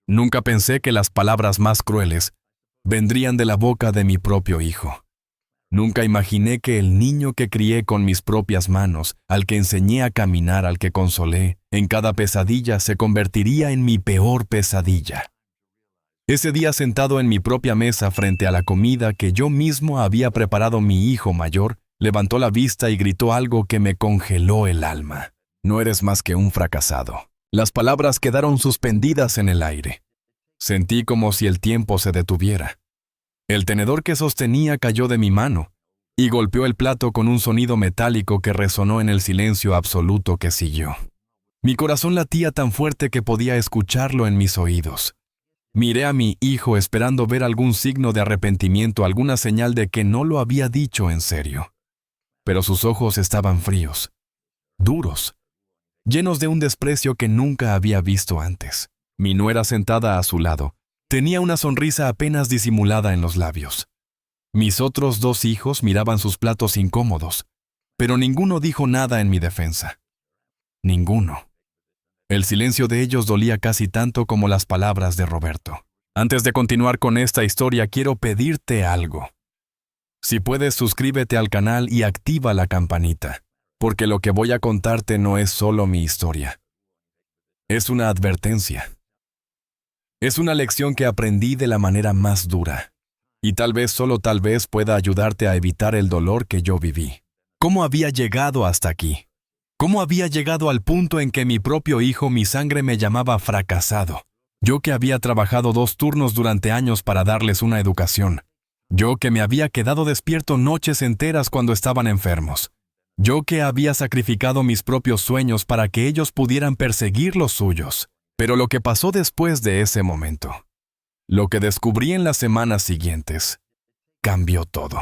Nunca pensé que las palabras más crueles vendrían de la boca de mi propio hijo. Nunca imaginé que el niño que crié con mis propias manos, al que enseñé a caminar, al que consolé, en cada pesadilla se convertiría en mi peor pesadilla. Ese día, sentado en mi propia mesa frente a la comida que yo mismo había preparado, mi hijo mayor levantó la vista y gritó algo que me congeló el alma. No eres más que un fracasado. Las palabras quedaron suspendidas en el aire. Sentí como si el tiempo se detuviera. El tenedor que sostenía cayó de mi mano y golpeó el plato con un sonido metálico que resonó en el silencio absoluto que siguió. Mi corazón latía tan fuerte que podía escucharlo en mis oídos. Miré a mi hijo esperando ver algún signo de arrepentimiento, alguna señal de que no lo había dicho en serio. Pero sus ojos estaban fríos, duros, llenos de un desprecio que nunca había visto antes. Mi nuera, sentada a su lado, tenía una sonrisa apenas disimulada en los labios. Mis otros dos hijos miraban sus platos incómodos, pero ninguno dijo nada en mi defensa. Ninguno. El silencio de ellos dolía casi tanto como las palabras de Roberto. Antes de continuar con esta historia, quiero pedirte algo. Si puedes, suscríbete al canal y activa la campanita, porque lo que voy a contarte no es solo mi historia. Es una advertencia. Es una lección que aprendí de la manera más dura, y tal vez, solo tal vez, pueda ayudarte a evitar el dolor que yo viví. ¿Cómo había llegado hasta aquí? ¿Cómo había llegado al punto en que mi propio hijo, mi sangre, me llamaba fracasado? Yo que había trabajado 2 turnos durante años para darles una educación. Yo que me había quedado despierto noches enteras cuando estaban enfermos. Yo que había sacrificado mis propios sueños para que ellos pudieran perseguir los suyos. Pero lo que pasó después de ese momento, lo que descubrí en las semanas siguientes, cambió todo.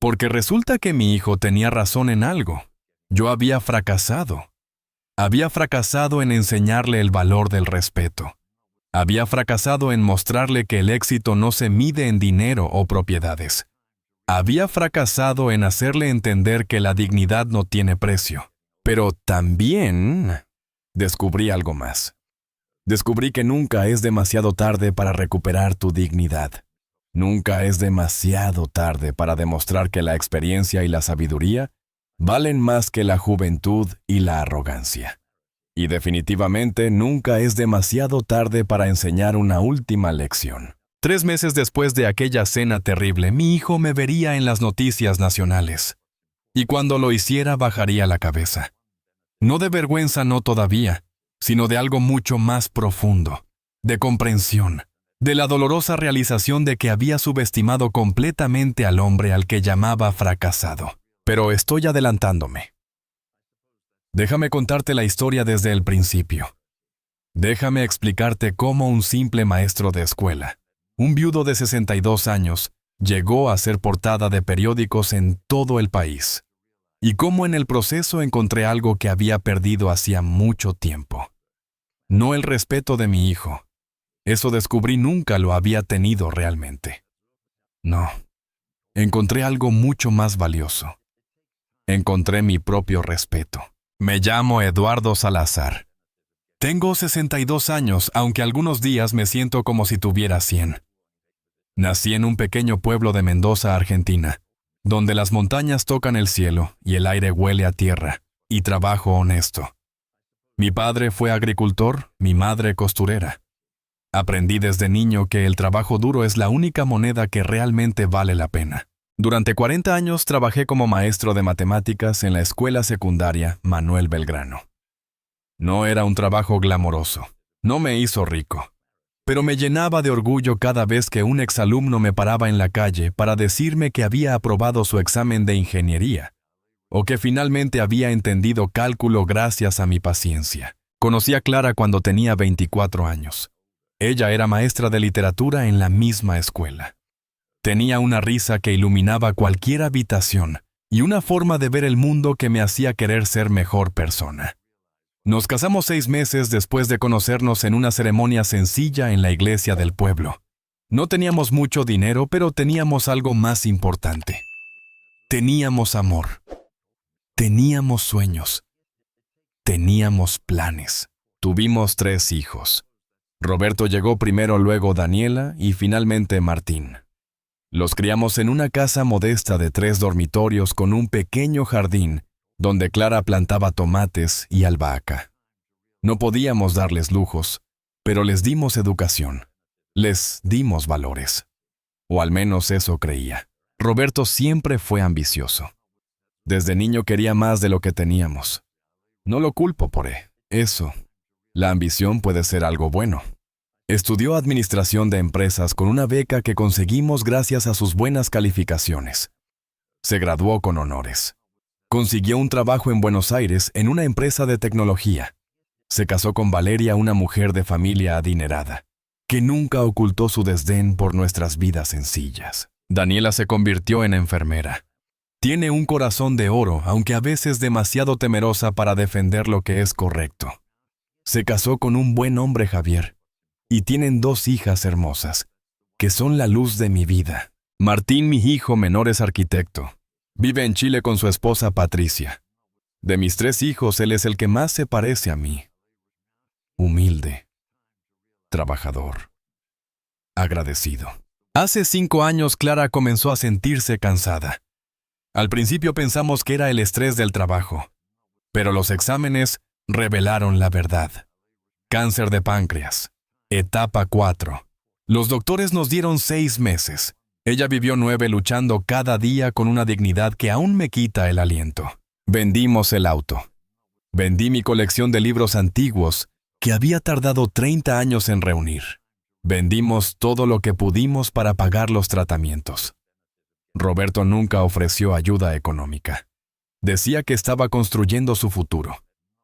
Porque resulta que mi hijo tenía razón en algo. Yo había fracasado. Había fracasado en enseñarle el valor del respeto. Había fracasado en mostrarle que el éxito no se mide en dinero o propiedades. Había fracasado en hacerle entender que la dignidad no tiene precio. Pero también descubrí algo más. Descubrí que nunca es demasiado tarde para recuperar tu dignidad. Nunca es demasiado tarde para demostrar que la experiencia y la sabiduría valen más que la juventud y la arrogancia. Y definitivamente nunca es demasiado tarde para enseñar una última lección. 3 meses después de aquella cena terrible, mi hijo me vería en las noticias nacionales. Y cuando lo hiciera, bajaría la cabeza. No de vergüenza, no todavía, sino de algo mucho más profundo, de comprensión, de la dolorosa realización de que había subestimado completamente al hombre al que llamaba fracasado. Pero estoy adelantándome. Déjame contarte la historia desde el principio. Déjame explicarte cómo un simple maestro de escuela, un viudo de 62 años, llegó a ser portada de periódicos en todo el país. Y cómo en el proceso encontré algo que había perdido hacía mucho tiempo. No el respeto de mi hijo. Eso descubrí, nunca lo había tenido realmente. No. Encontré algo mucho más valioso. Encontré mi propio respeto. Me llamo Eduardo Salazar. Tengo 62 años, aunque algunos días me siento como si tuviera 100. Nací en un pequeño pueblo de Mendoza, Argentina, donde las montañas tocan el cielo y el aire huele a tierra y trabajo honesto. Mi padre fue agricultor, mi madre costurera. Aprendí desde niño que el trabajo duro es la única moneda que realmente vale la pena. Durante 40 años trabajé como maestro de matemáticas en la escuela secundaria Manuel Belgrano. No era un trabajo glamoroso, no me hizo rico, pero me llenaba de orgullo cada vez que un exalumno me paraba en la calle para decirme que había aprobado su examen de ingeniería, o que finalmente había entendido cálculo gracias a mi paciencia. Conocí a Clara cuando tenía 24 años. Ella era maestra de literatura en la misma escuela. Tenía una risa que iluminaba cualquier habitación y una forma de ver el mundo que me hacía querer ser mejor persona. Nos casamos 6 meses después de conocernos en una ceremonia sencilla en la iglesia del pueblo. No teníamos mucho dinero, pero teníamos algo más importante. Teníamos amor. Teníamos sueños. Teníamos planes. Tuvimos 3 hijos. Roberto llegó primero, luego Daniela y finalmente Martín. Los criamos en una casa modesta de 3 dormitorios con un pequeño jardín donde Clara plantaba tomates y albahaca. No podíamos darles lujos, pero les dimos educación. Les dimos valores. O al menos eso creía. Roberto siempre fue ambicioso. Desde niño quería más de lo que teníamos. No lo culpo por eso. La ambición puede ser algo bueno. Estudió administración de empresas con una beca que conseguimos gracias a sus buenas calificaciones. Se graduó con honores. Consiguió un trabajo en Buenos Aires en una empresa de tecnología. Se casó con Valeria, una mujer de familia adinerada, que nunca ocultó su desdén por nuestras vidas sencillas. Daniela se convirtió en enfermera. Tiene un corazón de oro, aunque a veces demasiado temerosa para defender lo que es correcto. Se casó con un buen hombre, Javier, y tienen 2 hijas hermosas, que son la luz de mi vida. Martín, mi hijo menor, es arquitecto. Vive en Chile con su esposa Patricia. De mis 3 hijos, él es el que más se parece a mí. Humilde, trabajador, agradecido. Hace 5 años Clara comenzó a sentirse cansada. Al principio pensamos que era el estrés del trabajo, pero los exámenes revelaron la verdad. Cáncer de páncreas, etapa 4. Los doctores nos dieron 6 meses. Ella vivió 9 luchando cada día con una dignidad que aún me quita el aliento. Vendimos el auto. Vendí mi colección de libros antiguos que había tardado 30 años en reunir. Vendimos todo lo que pudimos para pagar los tratamientos. Roberto nunca ofreció ayuda económica. Decía que estaba construyendo su futuro.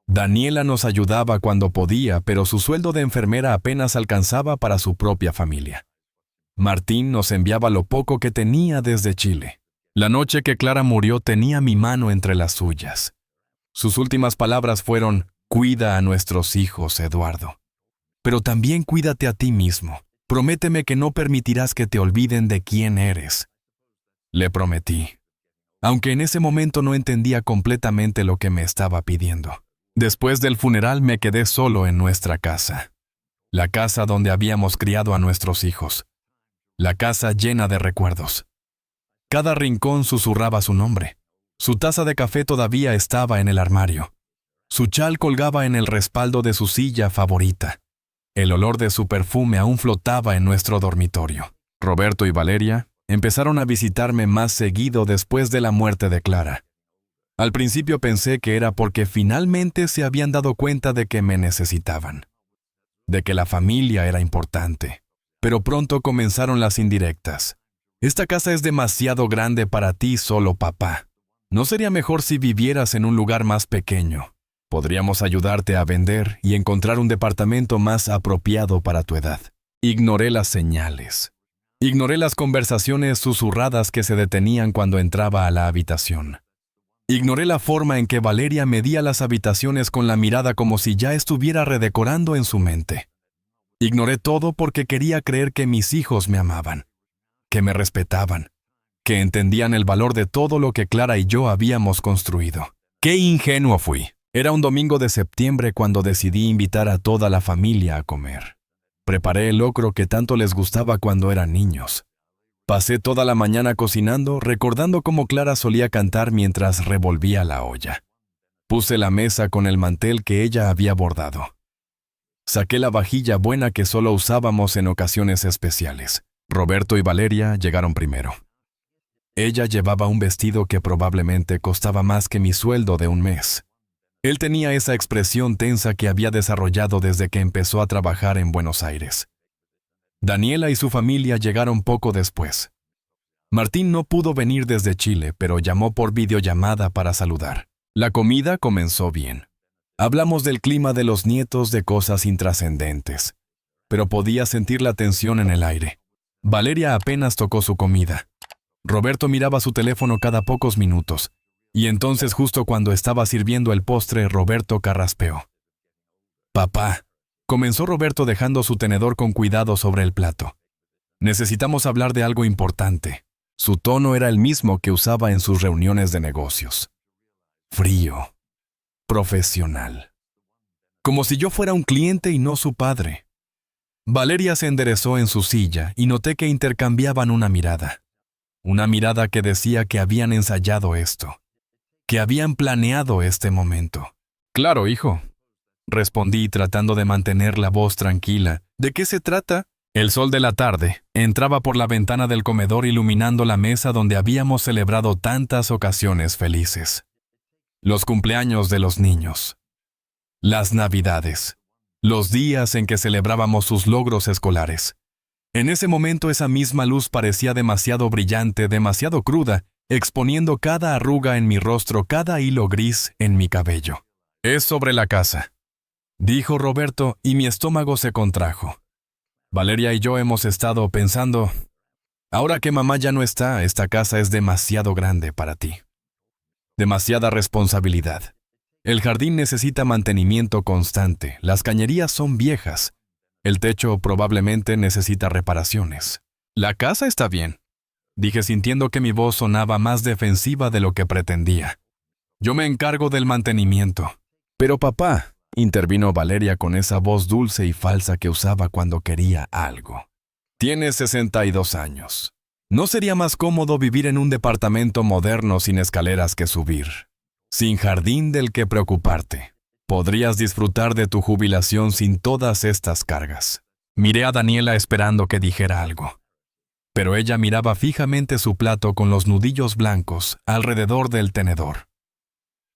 Daniela nos ayudaba cuando podía, pero su sueldo de enfermera apenas alcanzaba para su propia familia. Martín nos enviaba lo poco que tenía desde Chile. La noche que Clara murió tenía mi mano entre las suyas. Sus últimas palabras fueron: «Cuida a nuestros hijos, Eduardo. Pero también cuídate a ti mismo. Prométeme que no permitirás que te olviden de quién eres». Le prometí, aunque en ese momento no entendía completamente lo que me estaba pidiendo. Después del funeral me quedé solo en nuestra casa. La casa donde habíamos criado a nuestros hijos. La casa llena de recuerdos. Cada rincón susurraba su nombre. Su taza de café todavía estaba en el armario. Su chal colgaba en el respaldo de su silla favorita. El olor de su perfume aún flotaba en nuestro dormitorio. Roberto y Valeria empezaron a visitarme más seguido después de la muerte de Clara. Al principio pensé que era porque finalmente se habían dado cuenta de que me necesitaban, de que la familia era importante. Pero pronto comenzaron las indirectas. «Esta casa es demasiado grande para ti solo, papá. ¿No sería mejor si vivieras en un lugar más pequeño? Podríamos ayudarte a vender y encontrar un departamento más apropiado para tu edad». Ignoré las señales. Ignoré las conversaciones susurradas que se detenían cuando entraba a la habitación. Ignoré la forma en que Valeria medía las habitaciones con la mirada como si ya estuviera redecorando en su mente. Ignoré todo porque quería creer que mis hijos me amaban, que me respetaban, que entendían el valor de todo lo que Clara y yo habíamos construido. ¡Qué ingenuo fui! Era un domingo de septiembre cuando decidí invitar a toda la familia a comer. Preparé el locro que tanto les gustaba cuando eran niños. Pasé toda la mañana cocinando, recordando cómo Clara solía cantar mientras revolvía la olla. Puse la mesa con el mantel que ella había bordado. Saqué la vajilla buena que solo usábamos en ocasiones especiales. Roberto y Valeria llegaron primero. Ella llevaba un vestido que probablemente costaba más que mi sueldo de un mes. Él tenía esa expresión tensa que había desarrollado desde que empezó a trabajar en Buenos Aires. Daniela y su familia llegaron poco después. Martín no pudo venir desde Chile, pero llamó por videollamada para saludar. La comida comenzó bien. Hablamos del clima de los nietos, de cosas intrascendentes, pero podía sentir la tensión en el aire. Valeria apenas tocó su comida. Roberto miraba su teléfono cada pocos minutos, y entonces justo cuando estaba sirviendo el postre, Roberto carraspeó. «Papá», comenzó Roberto dejando su tenedor con cuidado sobre el plato. «Necesitamos hablar de algo importante». Su tono era el mismo que usaba en sus reuniones de negocios. Frío. Profesional. Como si yo fuera un cliente y no su padre. Valeria se enderezó en su silla y noté que intercambiaban una mirada. Una mirada que decía que habían ensayado esto, que habían planeado este momento. «Claro, hijo», respondí tratando de mantener la voz tranquila. «¿De qué se trata?» El sol de la tarde entraba por la ventana del comedor iluminando la mesa donde habíamos celebrado tantas ocasiones felices. Los cumpleaños de los niños. Las navidades. Los días en que celebrábamos sus logros escolares. En ese momento esa misma luz parecía demasiado brillante, demasiado cruda, exponiendo cada arruga en mi rostro, cada hilo gris en mi cabello. «Es sobre la casa», dijo Roberto, y mi estómago se contrajo. Valeria y yo hemos estado pensando, ahora que mamá ya no está, esta casa es demasiado grande para ti. Demasiada responsabilidad. El jardín necesita mantenimiento constante, las cañerías son viejas, el techo probablemente necesita reparaciones. La casa está bien, dije sintiendo que mi voz sonaba más defensiva de lo que pretendía. Yo me encargo del mantenimiento. Pero papá, intervino Valeria con esa voz dulce y falsa que usaba cuando quería algo. Tienes 62 años. ¿No sería más cómodo vivir en un departamento moderno sin escaleras que subir? Sin jardín del que preocuparte. Podrías disfrutar de tu jubilación sin todas estas cargas. Miré a Daniela esperando que dijera algo. Pero ella miraba fijamente su plato con los nudillos blancos alrededor del tenedor.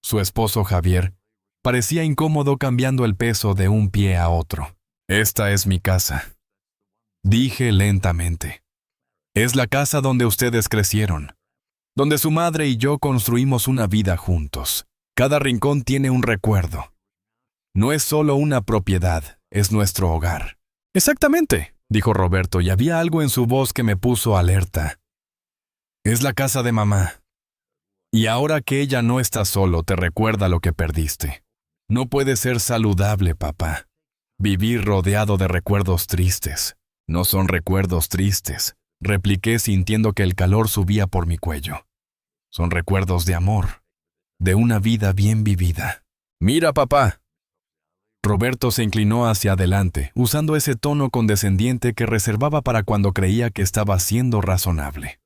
Su esposo Javier parecía incómodo cambiando el peso de un pie a otro. «Esta es mi casa», dije lentamente. «Es la casa donde ustedes crecieron, donde su madre y yo construimos una vida juntos. Cada rincón tiene un recuerdo. No es solo una propiedad, es nuestro hogar». «Exactamente», dijo Roberto, y había algo en su voz que me puso alerta. «Es la casa de mamá. Y ahora que ella no está solo, te recuerda lo que perdiste. No puede ser saludable, papá. Vivir rodeado de recuerdos tristes. No son recuerdos tristes», repliqué sintiendo que el calor subía por mi cuello. «Son recuerdos de amor, de una vida bien vivida». «Mira, papá». Roberto se inclinó hacia adelante, usando ese tono condescendiente que reservaba para cuando creía que estaba siendo razonable.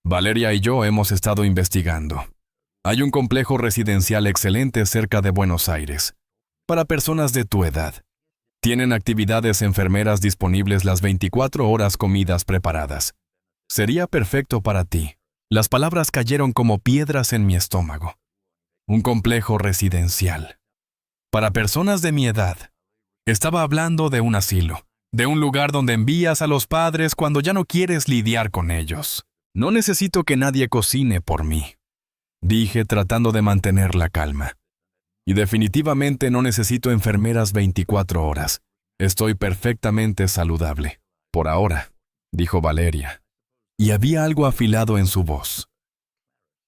«Valeria y yo hemos estado investigando. Hay un complejo residencial excelente cerca de Buenos Aires, para personas de tu edad. Tienen actividades enfermeras disponibles las 24 horas, comidas preparadas. Sería perfecto para ti». Las palabras cayeron como piedras en mi estómago. Un complejo residencial. Para personas de mi edad. Estaba hablando de un asilo, de un lugar donde envías a los padres cuando ya no quieres lidiar con ellos. «No necesito que nadie cocine por mí», dije tratando de mantener la calma. «Y definitivamente no necesito enfermeras 24 horas. Estoy perfectamente saludable. Por ahora», dijo Valeria. Y había algo afilado en su voz.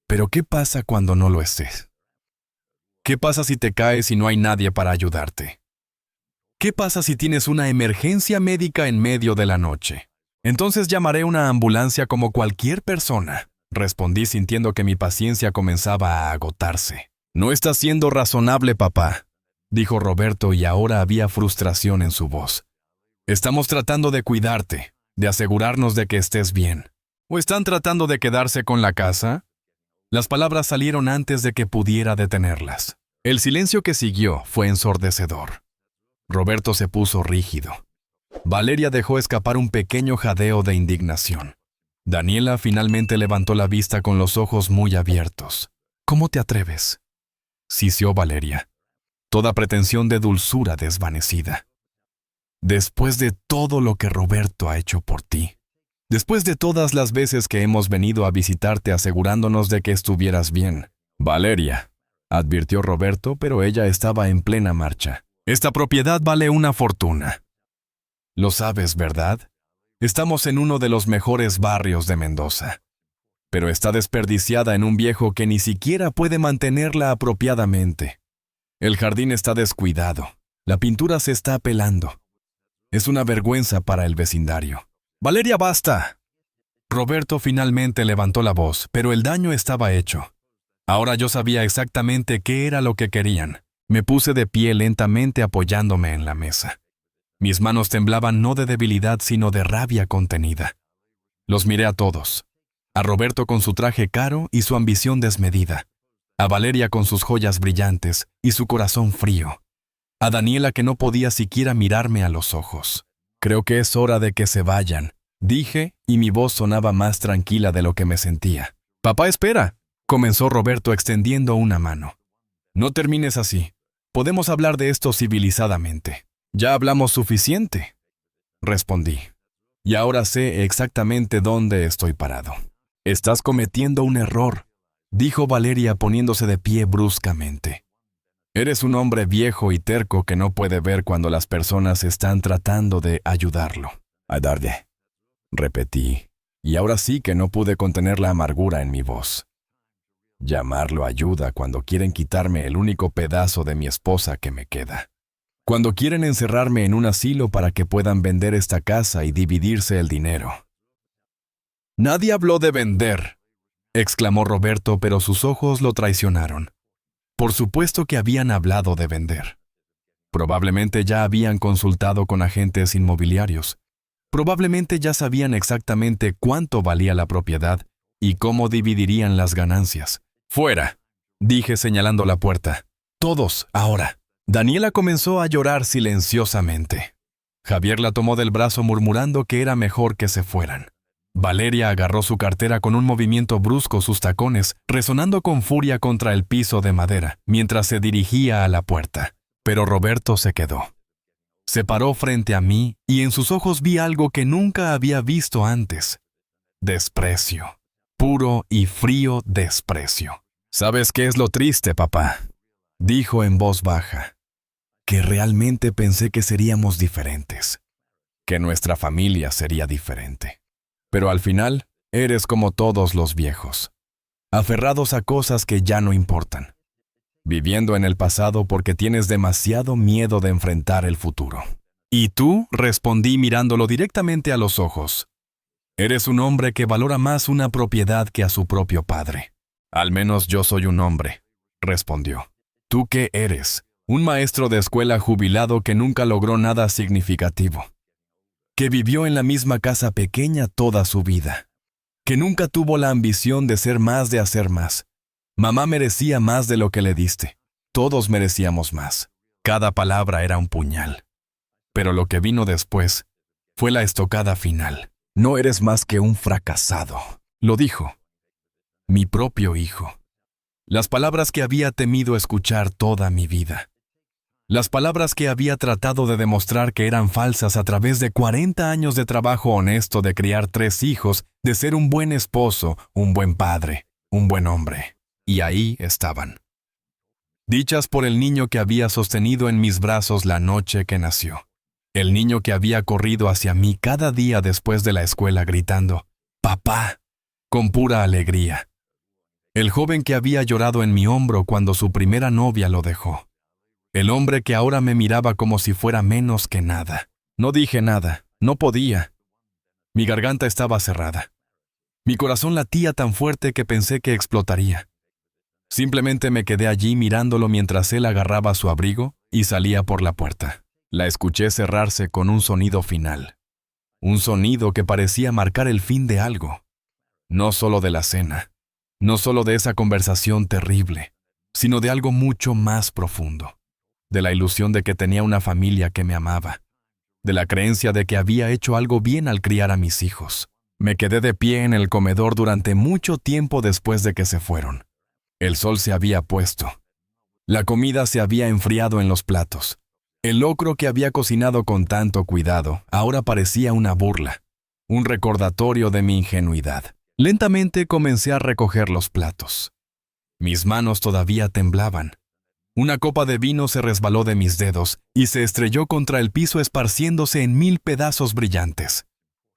«¿Pero qué pasa cuando no lo estés? ¿Qué pasa si te caes y no hay nadie para ayudarte? ¿Qué pasa si tienes una emergencia médica en medio de la noche? Entonces llamaré una ambulancia como cualquier persona», respondí sintiendo que mi paciencia comenzaba a agotarse. «No estás siendo razonable, papá», dijo Roberto, y ahora había frustración en su voz. «Estamos tratando de cuidarte, de asegurarnos de que estés bien. ¿O están tratando de quedarse con la casa?» Las palabras salieron antes de que pudiera detenerlas. El silencio que siguió fue ensordecedor. Roberto se puso rígido. Valeria dejó escapar un pequeño jadeo de indignación. Daniela finalmente levantó la vista con los ojos muy abiertos. «¿Cómo te atreves?», siseó Valeria, toda pretensión de dulzura desvanecida. «Después de todo lo que Roberto ha hecho por ti. Después de todas las veces que hemos venido a visitarte asegurándonos de que estuvieras bien». «Valeria», advirtió Roberto, pero ella estaba en plena marcha. «Esta propiedad vale una fortuna. Lo sabes, ¿verdad? Estamos en uno de los mejores barrios de Mendoza. Pero está desperdiciada en un viejo que ni siquiera puede mantenerla apropiadamente. El jardín está descuidado. La pintura se está pelando. Es una vergüenza para el vecindario». «Valeria, basta». Roberto finalmente levantó la voz, pero el daño estaba hecho. Ahora yo sabía exactamente qué era lo que querían. Me puse de pie lentamente apoyándome en la mesa. Mis manos temblaban no de debilidad, sino de rabia contenida. Los miré a todos. A Roberto con su traje caro y su ambición desmedida. A Valeria con sus joyas brillantes y su corazón frío. A Daniela que no podía siquiera mirarme a los ojos. «Creo que es hora de que se vayan», dije, y mi voz sonaba más tranquila de lo que me sentía. «Papá, espera», comenzó Roberto extendiendo una mano. «No termines así. Podemos hablar de esto civilizadamente». «Ya hablamos suficiente», respondí. «Y ahora sé exactamente dónde estoy parado». «Estás cometiendo un error», dijo Valeria poniéndose de pie bruscamente. «Eres un hombre viejo y terco que no puede ver cuando las personas están tratando de ayudarlo». «Ayudarle», repetí, y ahora sí que no pude contener la amargura en mi voz. Llamarlo ayuda cuando quieren quitarme el único pedazo de mi esposa que me queda. Cuando quieren encerrarme en un asilo para que puedan vender esta casa y dividirse el dinero. «Nadie habló de vender», exclamó Roberto, pero sus ojos lo traicionaron. Por supuesto que habían hablado de vender. Probablemente ya habían consultado con agentes inmobiliarios. Probablemente ya sabían exactamente cuánto valía la propiedad y cómo dividirían las ganancias. «Fuera», dije señalando la puerta. «Todos, ahora». Daniela comenzó a llorar silenciosamente. Javier la tomó del brazo murmurando que era mejor que se fueran. Valeria agarró su cartera con un movimiento brusco, sus tacones resonando con furia contra el piso de madera, mientras se dirigía a la puerta. Pero Roberto se quedó. Se paró frente a mí y en sus ojos vi algo que nunca había visto antes. Desprecio. Puro y frío desprecio. «¿Sabes qué es lo triste, papá?», dijo en voz baja. «Que realmente pensé que seríamos diferentes. Que nuestra familia sería diferente. Pero al final, eres como todos los viejos. Aferrados a cosas que ya no importan. Viviendo en el pasado porque tienes demasiado miedo de enfrentar el futuro». «¿Y tú?», respondí mirándolo directamente a los ojos. «Eres un hombre que valora más una propiedad que a su propio padre». «Al menos yo soy un hombre», respondió. «¿Tú qué eres? Un maestro de escuela jubilado que nunca logró nada significativo. Que vivió en la misma casa pequeña toda su vida. Que nunca tuvo la ambición de ser más, de hacer más. Mamá merecía más de lo que le diste. Todos merecíamos más. Cada palabra era un puñal. Pero lo que vino después fue la estocada final. No eres más que un fracasado», lo dijo. Mi propio hijo. Las palabras que había temido escuchar toda mi vida. Las palabras que había tratado de demostrar que eran falsas a través de 40 años de trabajo honesto de criar 3 hijos, de ser un buen esposo, un buen padre, un buen hombre. Y ahí estaban. Dichas por el niño que había sostenido en mis brazos la noche que nació. El niño que había corrido hacia mí cada día después de la escuela gritando, «¡Papá!», con pura alegría. El joven que había llorado en mi hombro cuando su primera novia lo dejó. El hombre que ahora me miraba como si fuera menos que nada. No dije nada, no podía. Mi garganta estaba cerrada. Mi corazón latía tan fuerte que pensé que explotaría. Simplemente me quedé allí mirándolo mientras él agarraba su abrigo y salía por la puerta. La escuché cerrarse con un sonido final. Un sonido que parecía marcar el fin de algo. No solo de la cena. No solo de esa conversación terrible, sino de algo mucho más profundo. De la ilusión de que tenía una familia que me amaba. De la creencia de que había hecho algo bien al criar a mis hijos. Me quedé de pie en el comedor durante mucho tiempo después de que se fueron. El sol se había puesto. La comida se había enfriado en los platos. El locro que había cocinado con tanto cuidado ahora parecía una burla, un recordatorio de mi ingenuidad. Lentamente comencé a recoger los platos. Mis manos todavía temblaban. Una copa de vino se resbaló de mis dedos y se estrelló contra el piso esparciéndose en 1000 pedazos brillantes.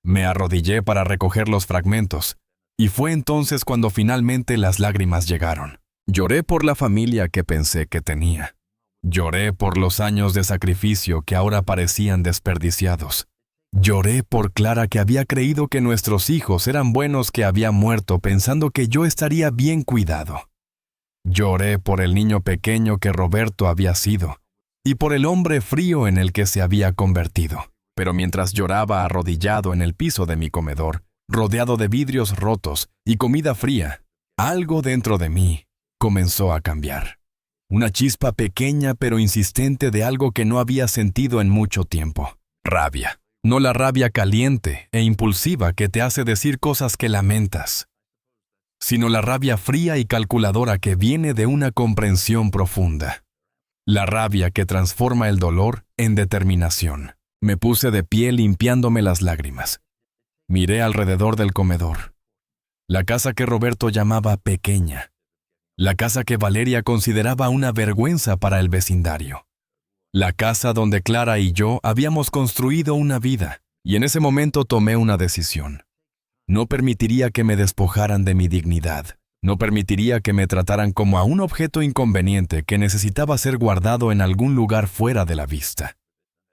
Me arrodillé para recoger los fragmentos, y fue entonces cuando finalmente las lágrimas llegaron. Lloré por la familia que pensé que tenía. Lloré por los años de sacrificio que ahora parecían desperdiciados. Lloré por Clara, que había creído que nuestros hijos eran buenos, que había muerto pensando que yo estaría bien cuidado. Lloré por el niño pequeño que Roberto había sido, y por el hombre frío en el que se había convertido. Pero mientras lloraba arrodillado en el piso de mi comedor, rodeado de vidrios rotos y comida fría, algo dentro de mí comenzó a cambiar. Una chispa pequeña pero insistente de algo que no había sentido en mucho tiempo. Rabia. No la rabia caliente e impulsiva que te hace decir cosas que lamentas, sino la rabia fría y calculadora que viene de una comprensión profunda. La rabia que transforma el dolor en determinación. Me puse de pie limpiándome las lágrimas. Miré alrededor del comedor. La casa que Roberto llamaba pequeña. La casa que Valeria consideraba una vergüenza para el vecindario. La casa donde Clara y yo habíamos construido una vida. Y en ese momento tomé una decisión. No permitiría que me despojaran de mi dignidad. No permitiría que me trataran como a un objeto inconveniente que necesitaba ser guardado en algún lugar fuera de la vista.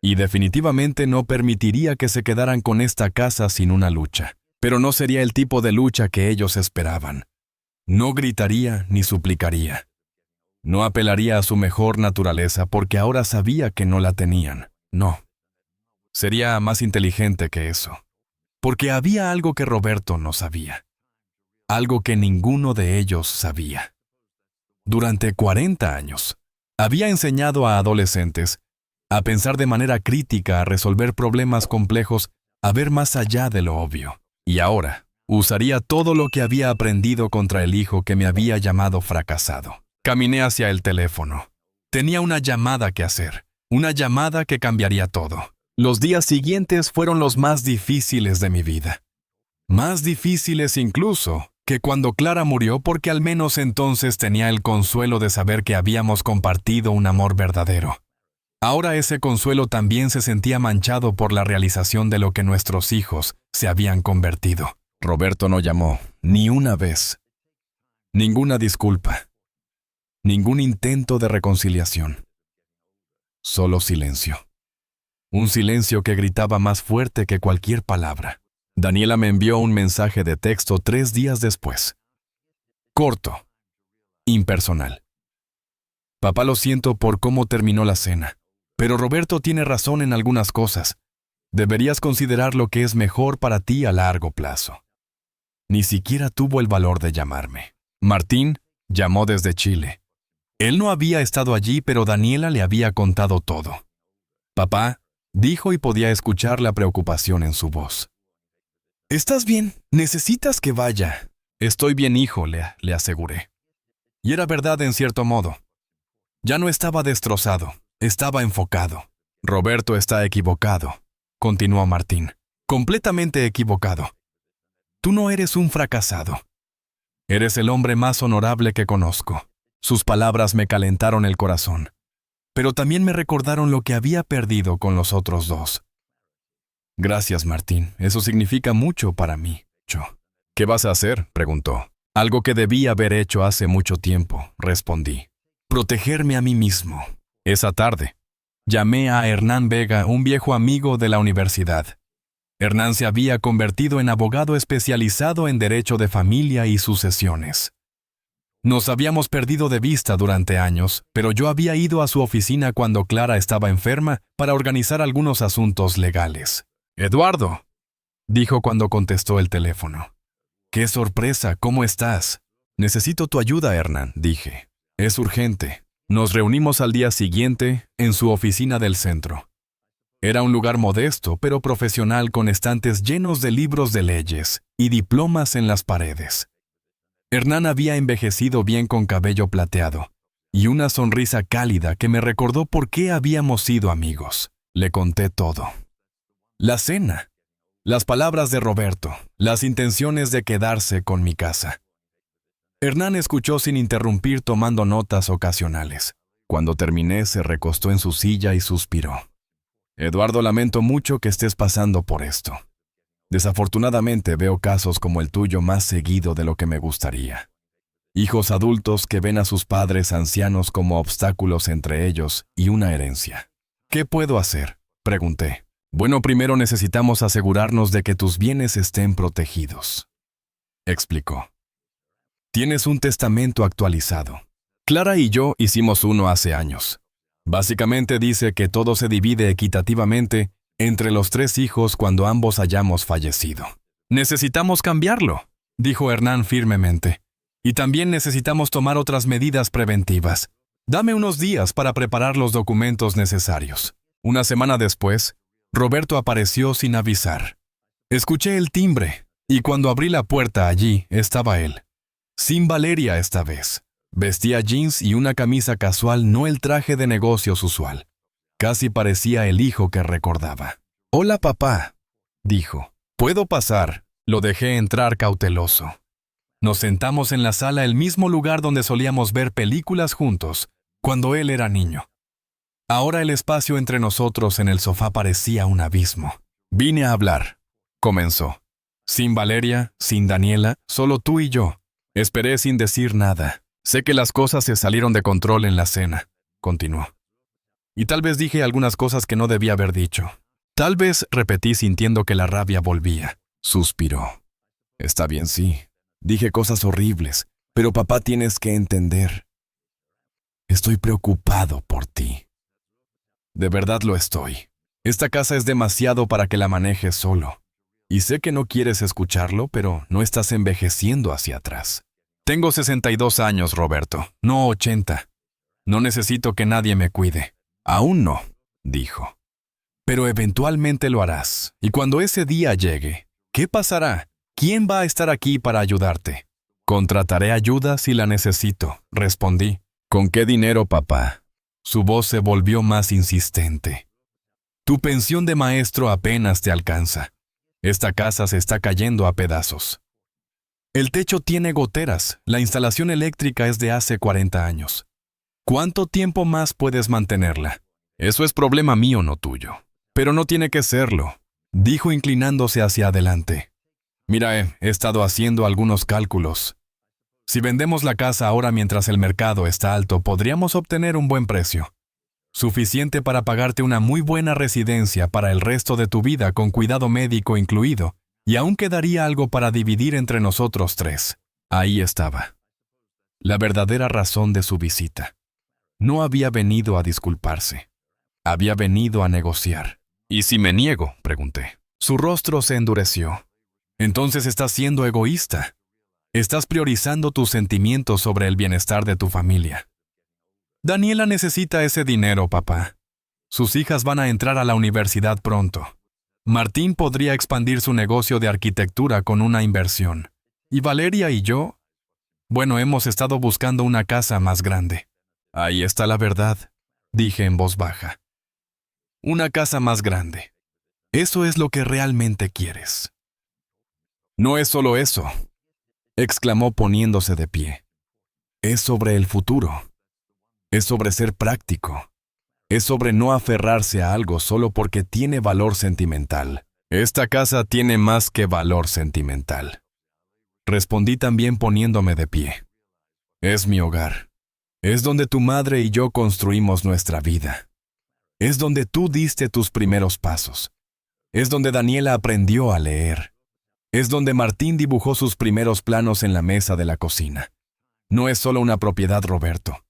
Y definitivamente no permitiría que se quedaran con esta casa sin una lucha. Pero no sería el tipo de lucha que ellos esperaban. No gritaría ni suplicaría. No apelaría a su mejor naturaleza porque ahora sabía que no la tenían. No. Sería más inteligente que eso. Porque había algo que Roberto no sabía. Algo que ninguno de ellos sabía. Durante 40 años, había enseñado a adolescentes a pensar de manera crítica, a resolver problemas complejos, a ver más allá de lo obvio. Y ahora, usaría todo lo que había aprendido contra el hijo que me había llamado fracasado. Caminé hacia el teléfono. Tenía una llamada que hacer, una llamada que cambiaría todo. Los días siguientes fueron los más difíciles de mi vida. Más difíciles incluso que cuando Clara murió, porque al menos entonces tenía el consuelo de saber que habíamos compartido un amor verdadero. Ahora ese consuelo también se sentía manchado por la realización de lo que nuestros hijos se habían convertido. Roberto no llamó, ni una vez. Ninguna disculpa. Ningún intento de reconciliación. Solo silencio. Un silencio que gritaba más fuerte que cualquier palabra. Daniela me envió un mensaje de texto 3 días después. Corto. Impersonal. Papá, lo siento por cómo terminó la cena, pero Roberto tiene razón en algunas cosas. Deberías considerar lo que es mejor para ti a largo plazo. Ni siquiera tuvo el valor de llamarme. Martín llamó desde Chile. Él no había estado allí, pero Daniela le había contado todo. Papá, dijo, y podía escuchar la preocupación en su voz. ¿Estás bien? ¿Necesitas que vaya? Estoy bien, hijo, le aseguré. Y era verdad en cierto modo. Ya no estaba destrozado, estaba enfocado. Roberto está equivocado, continuó Martín. Completamente equivocado. Tú no eres un fracasado. Eres el hombre más honorable que conozco. Sus palabras me calentaron el corazón, pero también me recordaron lo que había perdido con los otros dos. Gracias, Martín. Eso significa mucho para mí. ¿Qué vas a hacer?, preguntó. Algo que debí haber hecho hace mucho tiempo, respondí. Protegerme a mí mismo. Esa tarde, llamé a Hernán Vega, un viejo amigo de la universidad. Hernán se había convertido en abogado especializado en derecho de familia y sucesiones. Nos habíamos perdido de vista durante años, pero yo había ido a su oficina cuando Clara estaba enferma para organizar algunos asuntos legales. «Eduardo», dijo cuando contestó el teléfono. «¡Qué sorpresa! ¿Cómo estás?» «Necesito tu ayuda, Hernán», dije. «Es urgente». Nos reunimos al día siguiente en su oficina del centro. Era un lugar modesto pero profesional, con estantes llenos de libros de leyes y diplomas en las paredes. Hernán había envejecido bien, con cabello plateado y una sonrisa cálida que me recordó por qué habíamos sido amigos. Le conté todo. La cena, las palabras de Roberto, las intenciones de quedarse con mi casa. Hernán escuchó sin interrumpir, tomando notas ocasionales. Cuando terminé, se recostó en su silla y suspiró. «Eduardo, lamento mucho que estés pasando por esto. Desafortunadamente veo casos como el tuyo más seguido de lo que me gustaría. Hijos adultos que ven a sus padres ancianos como obstáculos entre ellos y una herencia. ¿Qué puedo hacer?», pregunté. «Bueno, primero necesitamos asegurarnos de que tus bienes estén protegidos», explicó. «Tienes un testamento actualizado. Clara y yo hicimos uno hace años. Básicamente dice que todo se divide equitativamente entre los 3 hijos cuando ambos hayamos fallecido. Necesitamos cambiarlo, dijo Hernán firmemente. Y también necesitamos tomar otras medidas preventivas. Dame unos días para preparar los documentos necesarios. Una semana después, Roberto apareció sin avisar. Escuché el timbre, y cuando abrí la puerta allí estaba él. Sin Valeria esta vez. Vestía jeans y una camisa casual, no el traje de negocios usual. Casi parecía el hijo que recordaba. «Hola, papá», dijo. «¿Puedo pasar?» Lo dejé entrar cauteloso. Nos sentamos en la sala, el mismo lugar donde solíamos ver películas juntos, cuando él era niño. Ahora el espacio entre nosotros en el sofá parecía un abismo. «Vine a hablar», comenzó. «Sin Valeria, sin Daniela, solo tú y yo. Esperé sin decir nada. Sé que las cosas se salieron de control en la cena», continuó. «Y tal vez dije algunas cosas que no debía haber dicho. Tal vez», repetí sintiendo que la rabia volvía. Suspiró. «Está bien, sí. Dije cosas horribles, pero papá, tienes que entender. Estoy preocupado por ti. De verdad lo estoy. Esta casa es demasiado para que la manejes solo. Y sé que no quieres escucharlo, pero no estás envejeciendo hacia atrás. Tengo 62 años, Roberto, no 80. No necesito que nadie me cuide. Aún no», dijo. «Pero eventualmente lo harás. Y cuando ese día llegue, ¿qué pasará? ¿Quién va a estar aquí para ayudarte?» «Contrataré ayuda si la necesito», respondí. «¿Con qué dinero, papá?» Su voz se volvió más insistente. «Tu pensión de maestro apenas te alcanza. Esta casa se está cayendo a pedazos. El techo tiene goteras, la instalación eléctrica es de hace 40 años. ¿Cuánto tiempo más puedes mantenerla? Eso es problema mío, no tuyo. Pero no tiene que serlo», dijo inclinándose hacia adelante. «Mira, he estado haciendo algunos cálculos. Si vendemos la casa ahora mientras el mercado está alto, podríamos obtener un buen precio. Suficiente para pagarte una muy buena residencia para el resto de tu vida con cuidado médico incluido, y aún quedaría algo para dividir entre nosotros 3. Ahí estaba. La verdadera razón de su visita. No había venido a disculparse. Había venido a negociar. «¿Y si me niego?», pregunté. Su rostro se endureció. «Entonces estás siendo egoísta. Estás priorizando tus sentimientos sobre el bienestar de tu familia. Daniela necesita ese dinero, papá. Sus hijas van a entrar a la universidad pronto. Martín podría expandir su negocio de arquitectura con una inversión. Y Valeria y yo, bueno, hemos estado buscando una casa más grande». «Ahí está la verdad», dije en voz baja. «Una casa más grande. Eso es lo que realmente quieres». «No es solo eso», exclamó poniéndose de pie. «Es sobre el futuro. Es sobre ser práctico. Es sobre no aferrarse a algo solo porque tiene valor sentimental. Esta casa tiene más que valor sentimental», respondí también poniéndome de pie. «Es mi hogar. Es donde tu madre y yo construimos nuestra vida. Es donde tú diste tus primeros pasos. Es donde Daniela aprendió a leer. Es donde Martín dibujó sus primeros planos en la mesa de la cocina. No es solo una propiedad, Roberto.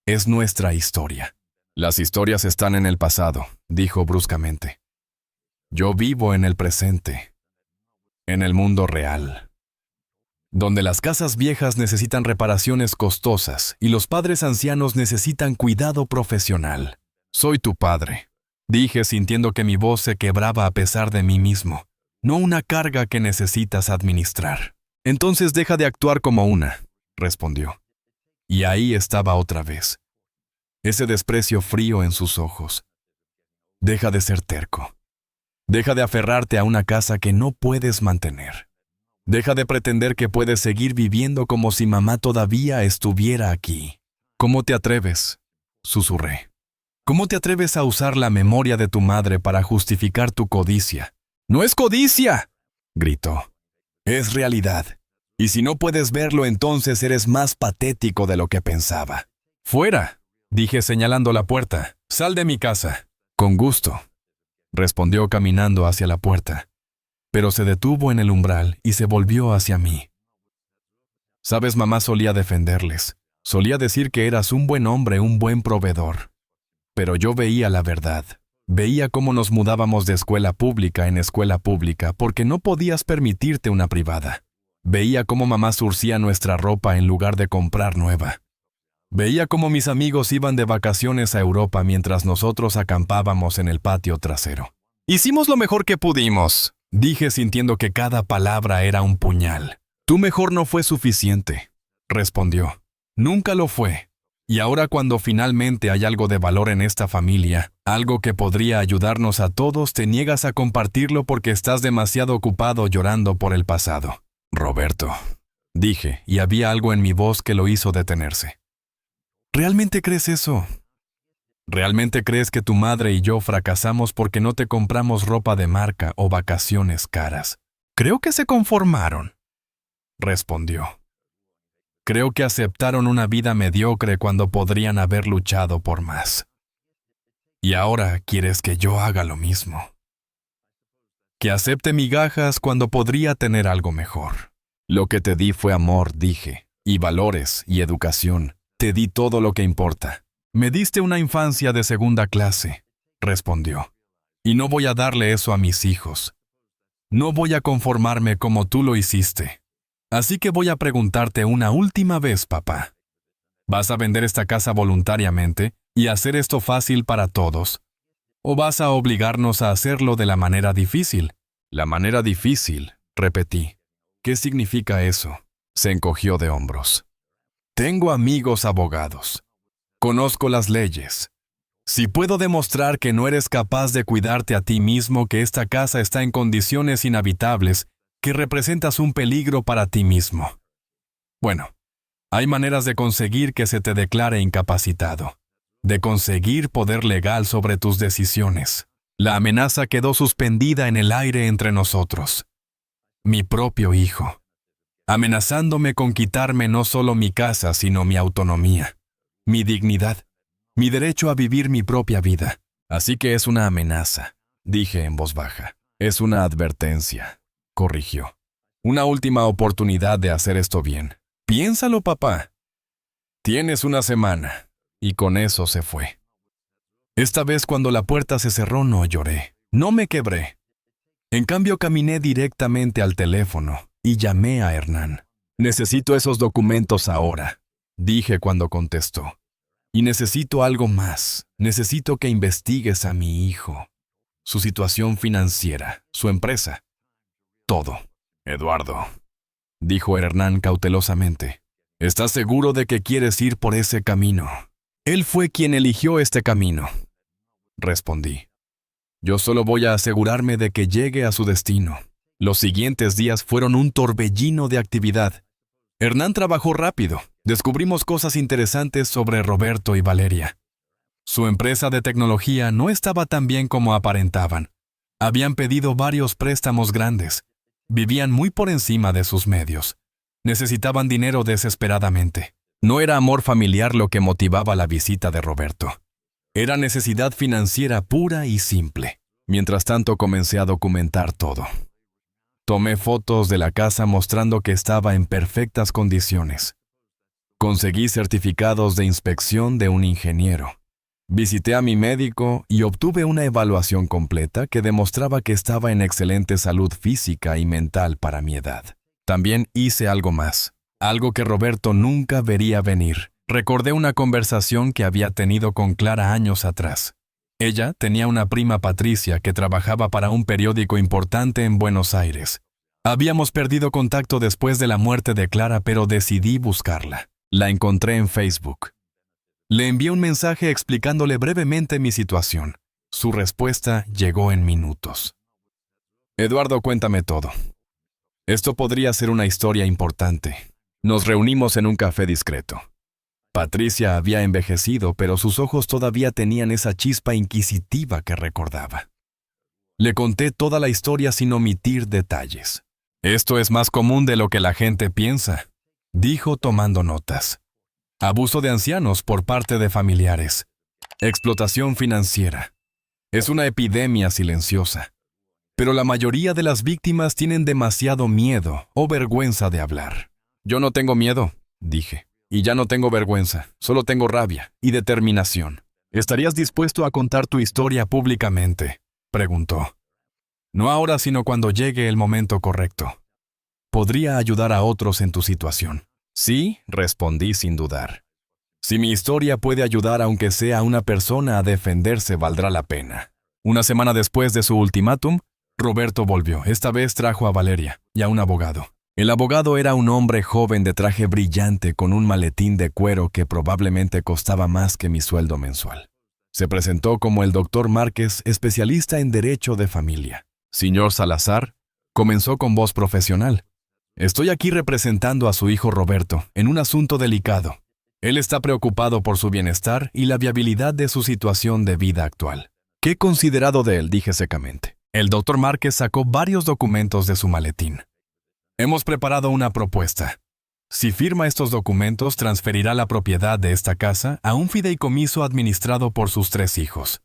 Es nuestra historia». «Las historias están en el pasado», dijo bruscamente. «Yo vivo en el presente, en el mundo real, donde las casas viejas necesitan reparaciones costosas y los padres ancianos necesitan cuidado profesional. Soy tu padre», dije sintiendo que mi voz se quebraba a pesar de mí mismo. «No una carga que necesitas administrar». «Entonces deja de actuar como una», respondió. Y ahí estaba otra vez. Ese desprecio frío en sus ojos. «Deja de ser terco. Deja de aferrarte a una casa que no puedes mantener. Deja de pretender que puedes seguir viviendo como si mamá todavía estuviera aquí. ¿Cómo te atreves?», susurré. «¿Cómo te atreves a usar la memoria de tu madre para justificar tu codicia?» «¡No es codicia!», gritó. «Es realidad. Y si no puedes verlo, entonces eres más patético de lo que pensaba». «Fuera», dije señalando la puerta. «Sal de mi casa». «Con gusto», respondió caminando hacia la puerta, pero se detuvo en el umbral y se volvió hacia mí. «Sabes, mamá solía defenderles. Solía decir que eras un buen hombre, un buen proveedor. pero yo veía la verdad. Veía cómo nos mudábamos de escuela pública en escuela pública porque no podías permitirte una privada. Veía cómo mamá surcía nuestra ropa en lugar de comprar nueva. Veía cómo mis amigos iban de vacaciones a Europa mientras nosotros acampábamos en el patio trasero. «Hicimos lo mejor que pudimos», dije sintiendo que cada palabra era un puñal. «Tu mejor no fue suficiente», respondió. «Nunca lo fue. Y ahora cuando finalmente hay algo de valor en esta familia, algo que podría ayudarnos a todos, te niegas a compartirlo porque estás demasiado ocupado llorando por el pasado». «Roberto», dije, y había algo en mi voz que lo hizo detenerse. ¿Realmente crees eso? ¿Realmente crees que tu madre y yo fracasamos porque no te compramos ropa de marca o vacaciones caras? Creo que se conformaron, respondió. Creo que aceptaron una vida mediocre cuando podrían haber luchado por más. Y ahora quieres que yo haga lo mismo. Que acepte migajas cuando podría tener algo mejor. Lo que te di fue amor, dije, y valores y educación. Te di todo lo que importa. Me diste una infancia de segunda clase, respondió. Y no voy a darle eso a mis hijos. No voy a conformarme como tú lo hiciste. Así que voy a preguntarte una última vez, papá. ¿Vas a vender esta casa voluntariamente y hacer esto fácil para todos? ¿O vas a obligarnos a hacerlo de la manera difícil? La manera difícil, repetí. ¿Qué significa eso? Se encogió de hombros. Tengo amigos abogados. Conozco las leyes. Si puedo demostrar que no eres capaz de cuidarte a ti mismo, que esta casa está en condiciones inhabitables, que representas un peligro para ti mismo. Bueno, hay maneras de conseguir que se te declare incapacitado, de conseguir poder legal sobre tus decisiones. La amenaza quedó suspendida en el aire entre nosotros. Mi propio hijo. Amenazándome con quitarme no solo mi casa, sino mi autonomía, mi dignidad, mi derecho a vivir mi propia vida. Así que es una amenaza, dije en voz baja. Es una advertencia, corrigió. Una última oportunidad de hacer esto bien. Piénsalo, papá. Tienes una semana. Y con eso se fue. Esta vez cuando la puerta se cerró no lloré, no me quebré. En cambio caminé directamente al teléfono y llamé a Hernán. Necesito esos documentos ahora, dije cuando contestó. Y necesito algo más. Necesito que investigues a mi hijo, su situación financiera, su empresa. Todo. Eduardo, dijo Hernán cautelosamente. ¿Estás seguro de que quieres ir por ese camino? Él fue quien eligió este camino, respondí. Yo solo voy a asegurarme de que llegue a su destino. Los siguientes días fueron un torbellino de actividad. Hernán trabajó rápido. Descubrimos cosas interesantes sobre Roberto y Valeria. Su empresa de tecnología no estaba tan bien como aparentaban. Habían pedido varios préstamos grandes. Vivían muy por encima de sus medios. Necesitaban dinero desesperadamente. No era amor familiar lo que motivaba la visita de Roberto. Era necesidad financiera pura y simple. Mientras tanto comencé a documentar todo. Tomé fotos de la casa mostrando que estaba en perfectas condiciones. Conseguí certificados de inspección de un ingeniero. Visité a mi médico y obtuve una evaluación completa que demostraba que estaba en excelente salud física y mental para mi edad. También hice algo más, algo que Roberto nunca vería venir. Recordé una conversación que había tenido con Clara años atrás. Ella tenía una prima Patricia que trabajaba para un periódico importante en Buenos Aires. Habíamos perdido contacto después de la muerte de Clara, pero decidí buscarla. La encontré en Facebook. Le envié un mensaje explicándole brevemente mi situación. Su respuesta llegó en minutos. Eduardo, cuéntame todo. Esto podría ser una historia importante. Nos reunimos en un café discreto. Patricia había envejecido, pero sus ojos todavía tenían esa chispa inquisitiva que recordaba. Le conté toda la historia sin omitir detalles. Esto es más común de lo que la gente piensa, dijo tomando notas. Abuso de ancianos por parte de familiares. Explotación financiera. Es una epidemia silenciosa. Pero la mayoría de las víctimas tienen demasiado miedo o vergüenza de hablar. Yo no tengo miedo, dije. Y ya no tengo vergüenza, solo tengo rabia y determinación. ¿Estarías dispuesto a contar tu historia públicamente?, preguntó. No ahora, sino cuando llegue el momento correcto. Podría ayudar a otros en tu situación. Sí, respondí sin dudar. Si mi historia puede ayudar aunque sea a una persona a defenderse, valdrá la pena. Una semana después de su ultimátum, Roberto volvió. Esta vez trajo a Valeria y a un abogado. El abogado era un hombre joven de traje brillante con un maletín de cuero que probablemente costaba más que mi sueldo mensual. Se presentó como el doctor Márquez, especialista en derecho de familia. Señor Salazar, comenzó con voz profesional. Estoy aquí representando a su hijo Roberto en un asunto delicado. Él está preocupado por su bienestar y la viabilidad de su situación de vida actual. ¿Qué he considerado de él?, dije secamente. El doctor Márquez sacó varios documentos de su maletín. Hemos preparado una propuesta. Si firma estos documentos, transferirá la propiedad de esta casa a un fideicomiso administrado por sus 3 hijos.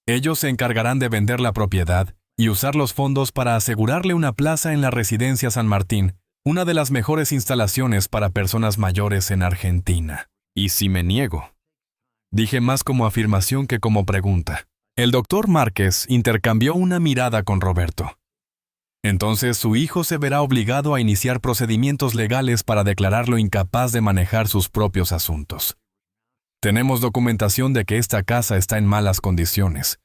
Ellos se encargarán de vender la propiedad y usar los fondos para asegurarle una plaza en la Residencia San Martín, una de las mejores instalaciones para personas mayores en Argentina. ¿Y si me niego?, dije más como afirmación que como pregunta. El doctor Márquez intercambió una mirada con Roberto. Entonces su hijo se verá obligado a iniciar procedimientos legales para declararlo incapaz de manejar sus propios asuntos. Tenemos documentación de que esta casa está en malas condiciones.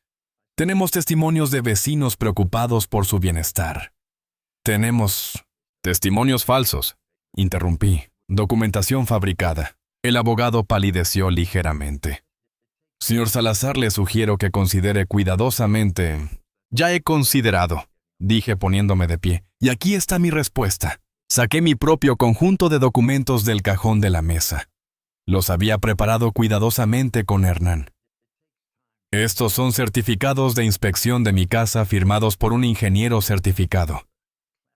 Tenemos testimonios de vecinos preocupados por su bienestar. Tenemos... testimonios falsos, interrumpí. Documentación fabricada. El abogado palideció ligeramente. Señor Salazar, le sugiero que considere cuidadosamente... Ya he considerado, dije poniéndome de pie, y aquí está mi respuesta. Saqué mi propio conjunto de documentos del cajón de la mesa. Los había preparado cuidadosamente con Hernán. Estos son certificados de inspección de mi casa firmados por un ingeniero certificado.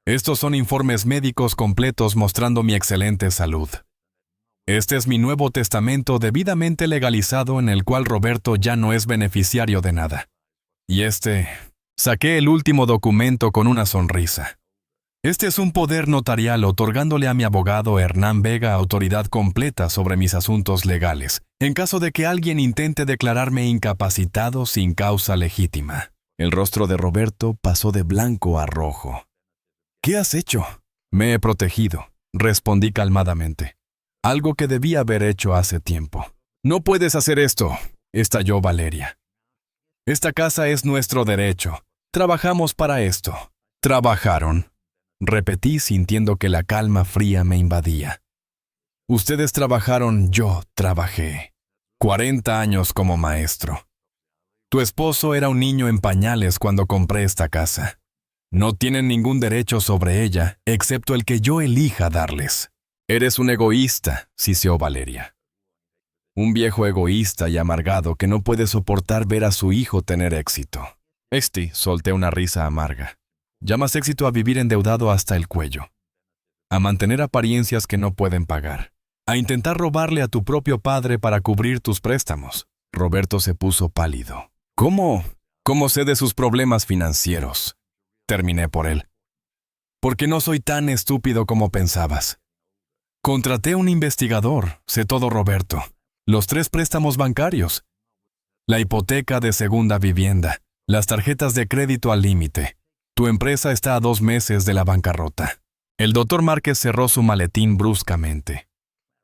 Estos son informes médicos completos mostrando mi excelente salud. Este es mi nuevo testamento debidamente legalizado en el cual Roberto ya no es beneficiario de nada. Y saqué el último documento con una sonrisa. Este es un poder notarial otorgándole a mi abogado Hernán Vega autoridad completa sobre mis asuntos legales, en caso de que alguien intente declararme incapacitado sin causa legítima. El rostro de Roberto pasó de blanco a rojo. ¿Qué has hecho? Me he protegido, respondí calmadamente. Algo que debía haber hecho hace tiempo. No puedes hacer esto, estalló Valeria. Esta casa es nuestro derecho. Trabajamos para esto. Trabajaron. Repetí sintiendo que la calma fría me invadía. Ustedes trabajaron, yo trabajé. 40 años como maestro. Tu esposo era un niño en pañales cuando compré esta casa. No tienen ningún derecho sobre ella, excepto el que yo elija darles. Eres un egoísta, siseó Valeria. Un viejo egoísta y amargado que no puede soportar ver a su hijo tener éxito. Solté una risa amarga. Llamas éxito a vivir endeudado hasta el cuello. A mantener apariencias que no pueden pagar. A intentar robarle a tu propio padre para cubrir tus préstamos. Roberto se puso pálido. ¿Cómo sé de sus problemas financieros? Terminé por él. Porque no soy tan estúpido como pensabas. Contraté un investigador, sé todo, Roberto. Los 3 préstamos bancarios. La hipoteca de segunda vivienda. Las tarjetas de crédito al límite. Tu empresa está a 2 meses de la bancarrota. El doctor Márquez cerró su maletín bruscamente.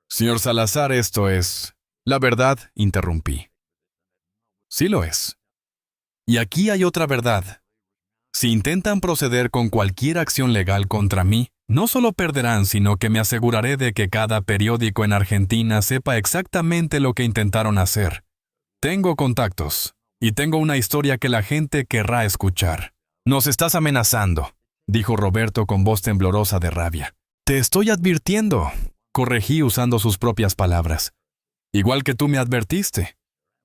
Señor Salazar, esto es... La verdad, interrumpí. Sí lo es. Y aquí hay otra verdad. Si intentan proceder con cualquier acción legal contra mí, no solo perderán, sino que me aseguraré de que cada periódico en Argentina sepa exactamente lo que intentaron hacer. Tengo contactos, y tengo una historia que la gente querrá escuchar. Nos estás amenazando, dijo Roberto con voz temblorosa de rabia. Te estoy advirtiendo, corregí usando sus propias palabras. Igual que tú me advertiste.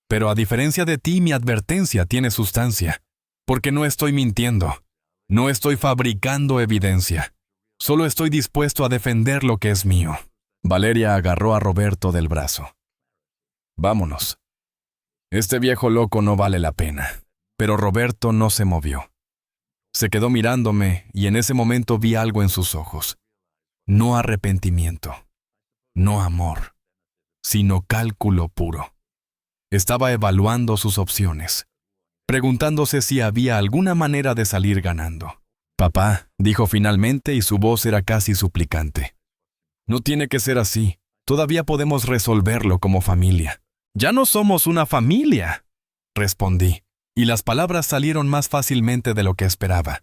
Pero a diferencia de ti, mi advertencia tiene sustancia, porque no estoy mintiendo. No estoy fabricando evidencia. Solo estoy dispuesto a defender lo que es mío. Valeria agarró a Roberto del brazo. Vámonos. Este viejo loco no vale la pena. Pero Roberto no se movió. Se quedó mirándome y en ese momento vi algo en sus ojos. No arrepentimiento, no amor, sino cálculo puro. Estaba evaluando sus opciones, preguntándose si había alguna manera de salir ganando. «Papá», dijo finalmente y su voz era casi suplicante. «No tiene que ser así. Todavía podemos resolverlo como familia». «Ya no somos una familia», respondí, y las palabras salieron más fácilmente de lo que esperaba.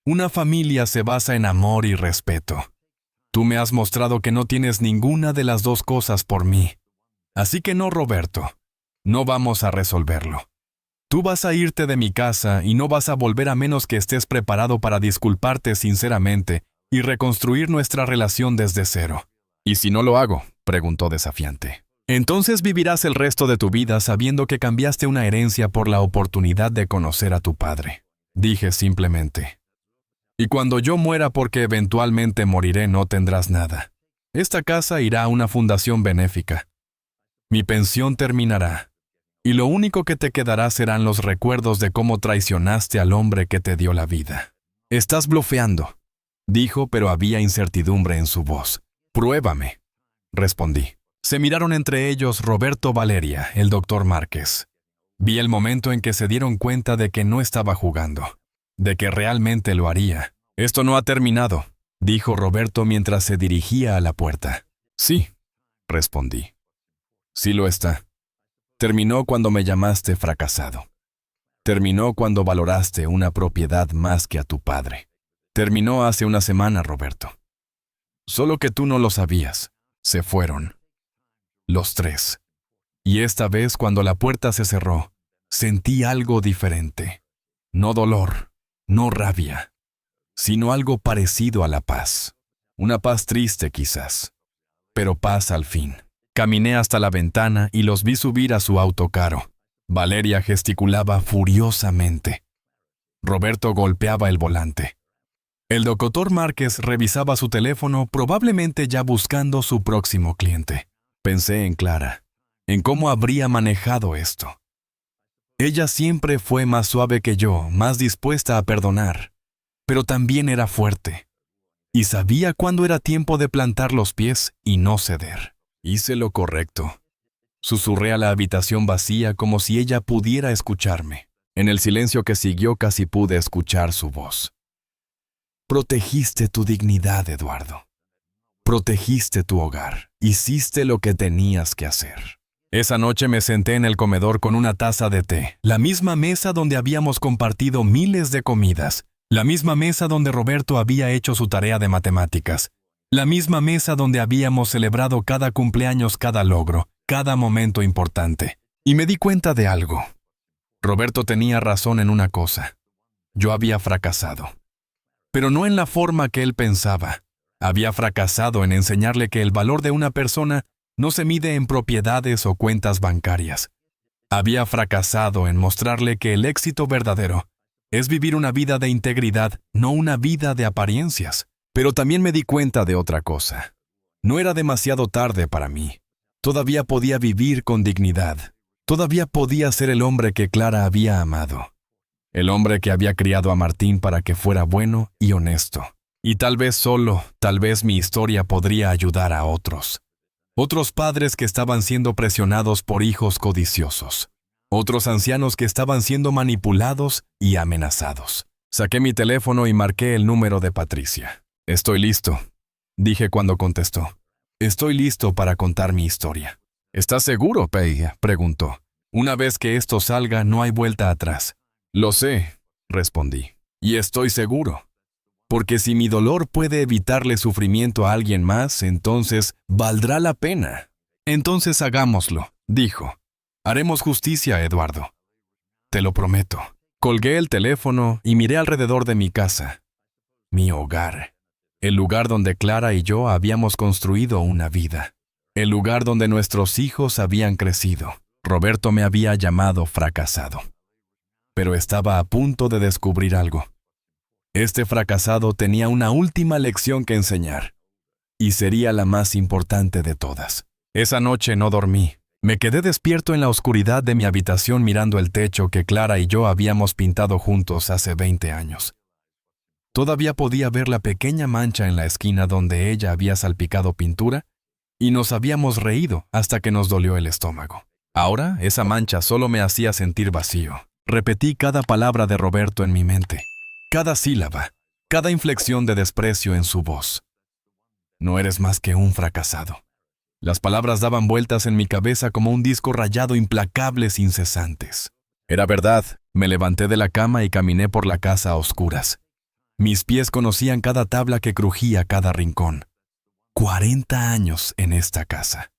«Una familia se basa en amor y respeto. Tú me has mostrado que no tienes ninguna de las dos cosas por mí. Así que no, Roberto, no vamos a resolverlo. Tú vas a irte de mi casa y no vas a volver a menos que estés preparado para disculparte sinceramente y reconstruir nuestra relación desde cero». «¿Y si no lo hago?», preguntó desafiante. «Entonces vivirás el resto de tu vida sabiendo que cambiaste una herencia por la oportunidad de conocer a tu padre», dije simplemente. «Y cuando yo muera, porque eventualmente moriré, no tendrás nada. Esta casa irá a una fundación benéfica. Mi pensión terminará, y lo único que te quedará serán los recuerdos de cómo traicionaste al hombre que te dio la vida». «Estás blofeando», dijo, pero había incertidumbre en su voz. «Pruébame», respondí. Se miraron entre ellos Roberto Valeria, el doctor Márquez. Vi el momento en que se dieron cuenta de que no estaba jugando, de que realmente lo haría. «Esto no ha terminado», dijo Roberto mientras se dirigía a la puerta. «Sí», respondí. «Sí lo está. Terminó cuando me llamaste fracasado. Terminó cuando valoraste una propiedad más que a tu padre. Terminó hace una semana, Roberto. Solo que tú no lo sabías. Se fueron. Los tres. Y esta vez, cuando la puerta se cerró, sentí algo diferente. No dolor, no rabia, sino algo parecido a la paz. Una paz triste quizás, pero paz al fin». Caminé hasta la ventana y los vi subir a su auto caro. Valeria gesticulaba furiosamente. Roberto golpeaba el volante. El doctor Márquez revisaba su teléfono, probablemente ya buscando su próximo cliente. Pensé en Clara, en cómo habría manejado esto. Ella siempre fue más suave que yo, más dispuesta a perdonar, pero también era fuerte. Y sabía cuándo era tiempo de plantar los pies y no ceder. Hice lo correcto. Susurré a la habitación vacía como si ella pudiera escucharme. En el silencio que siguió casi pude escuchar su voz. «Protegiste tu dignidad, Eduardo. Protegiste tu hogar. Hiciste lo que tenías que hacer». Esa noche me senté en el comedor con una taza de té, la misma mesa donde habíamos compartido miles de comidas, la misma mesa donde Roberto había hecho su tarea de matemáticas, la misma mesa donde habíamos celebrado cada cumpleaños, cada logro, cada momento importante. Y me di cuenta de algo. Roberto tenía razón en una cosa. Yo había fracasado. Pero no en la forma que él pensaba. Había fracasado en enseñarle que el valor de una persona no se mide en propiedades o cuentas bancarias. Había fracasado en mostrarle que el éxito verdadero es vivir una vida de integridad, no una vida de apariencias. Pero también me di cuenta de otra cosa. No era demasiado tarde para mí. Todavía podía vivir con dignidad. Todavía podía ser el hombre que Clara había amado. El hombre que había criado a Martín para que fuera bueno y honesto. Y tal vez mi historia podría ayudar a otros. Otros padres que estaban siendo presionados por hijos codiciosos. Otros ancianos que estaban siendo manipulados y amenazados. Saqué mi teléfono y marqué el número de Patricia. «Estoy listo», dije cuando contestó. «Estoy listo para contar mi historia». «¿Estás seguro, Pei?», preguntó. «Una vez que esto salga, no hay vuelta atrás». «Lo sé», respondí. «Y estoy seguro. Porque si mi dolor puede evitarle sufrimiento a alguien más, entonces valdrá la pena». «Entonces hagámoslo», dijo. «Haremos justicia, Eduardo. Te lo prometo». Colgué el teléfono y miré alrededor de mi casa. Mi hogar. El lugar donde Clara y yo habíamos construido una vida. El lugar donde nuestros hijos habían crecido. Roberto me había llamado fracasado. Pero estaba a punto de descubrir algo. Este fracasado tenía una última lección que enseñar. Y sería la más importante de todas. Esa noche no dormí. Me quedé despierto en la oscuridad de mi habitación mirando el techo que Clara y yo habíamos pintado juntos hace 20 años. Todavía podía ver la pequeña mancha en la esquina donde ella había salpicado pintura y nos habíamos reído hasta que nos dolió el estómago. Ahora, esa mancha solo me hacía sentir vacío. Repetí cada palabra de Roberto en mi mente, cada sílaba, cada inflexión de desprecio en su voz. No eres más que un fracasado. Las palabras daban vueltas en mi cabeza como un disco rayado, implacables, incesantes. Era verdad, me levanté de la cama y caminé por la casa a oscuras. Mis pies conocían cada tabla que crujía, cada rincón. 40 años en esta casa.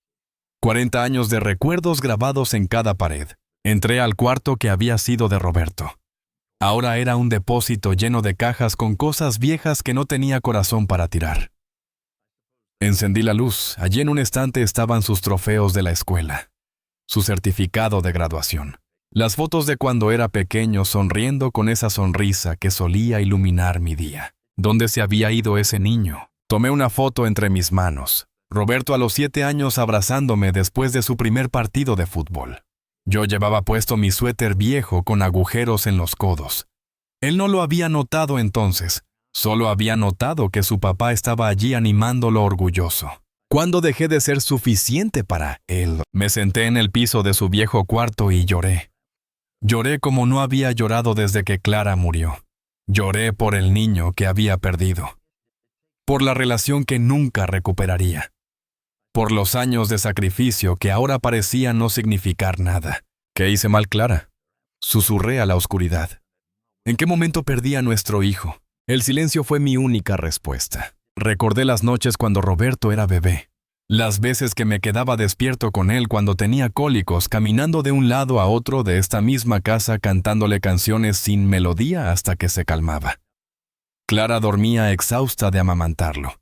40 años de recuerdos grabados en cada pared. Entré al cuarto que había sido de Roberto. Ahora era un depósito lleno de cajas con cosas viejas que no tenía corazón para tirar. Encendí la luz. Allí en un estante estaban sus trofeos de la escuela, su certificado de graduación, las fotos de cuando era pequeño sonriendo con esa sonrisa que solía iluminar mi día. ¿Dónde se había ido ese niño? Tomé una foto entre mis manos. Roberto a los 7 años abrazándome después de su primer partido de fútbol. Yo llevaba puesto mi suéter viejo con agujeros en los codos. Él no lo había notado entonces. Solo había notado que su papá estaba allí animándolo orgulloso. ¿Cuándo dejé de ser suficiente para él? Me senté en el piso de su viejo cuarto y lloré. Lloré como no había llorado desde que Clara murió. Lloré por el niño que había perdido. Por la relación que nunca recuperaría. Por los años de sacrificio que ahora parecían no significar nada. ¿Qué hice mal, Clara? Susurré a la oscuridad. ¿En qué momento perdí a nuestro hijo? El silencio fue mi única respuesta. Recordé las noches cuando Roberto era bebé. Las veces que me quedaba despierto con él cuando tenía cólicos, caminando de un lado a otro de esta misma casa cantándole canciones sin melodía hasta que se calmaba. Clara dormía exhausta de amamantarlo.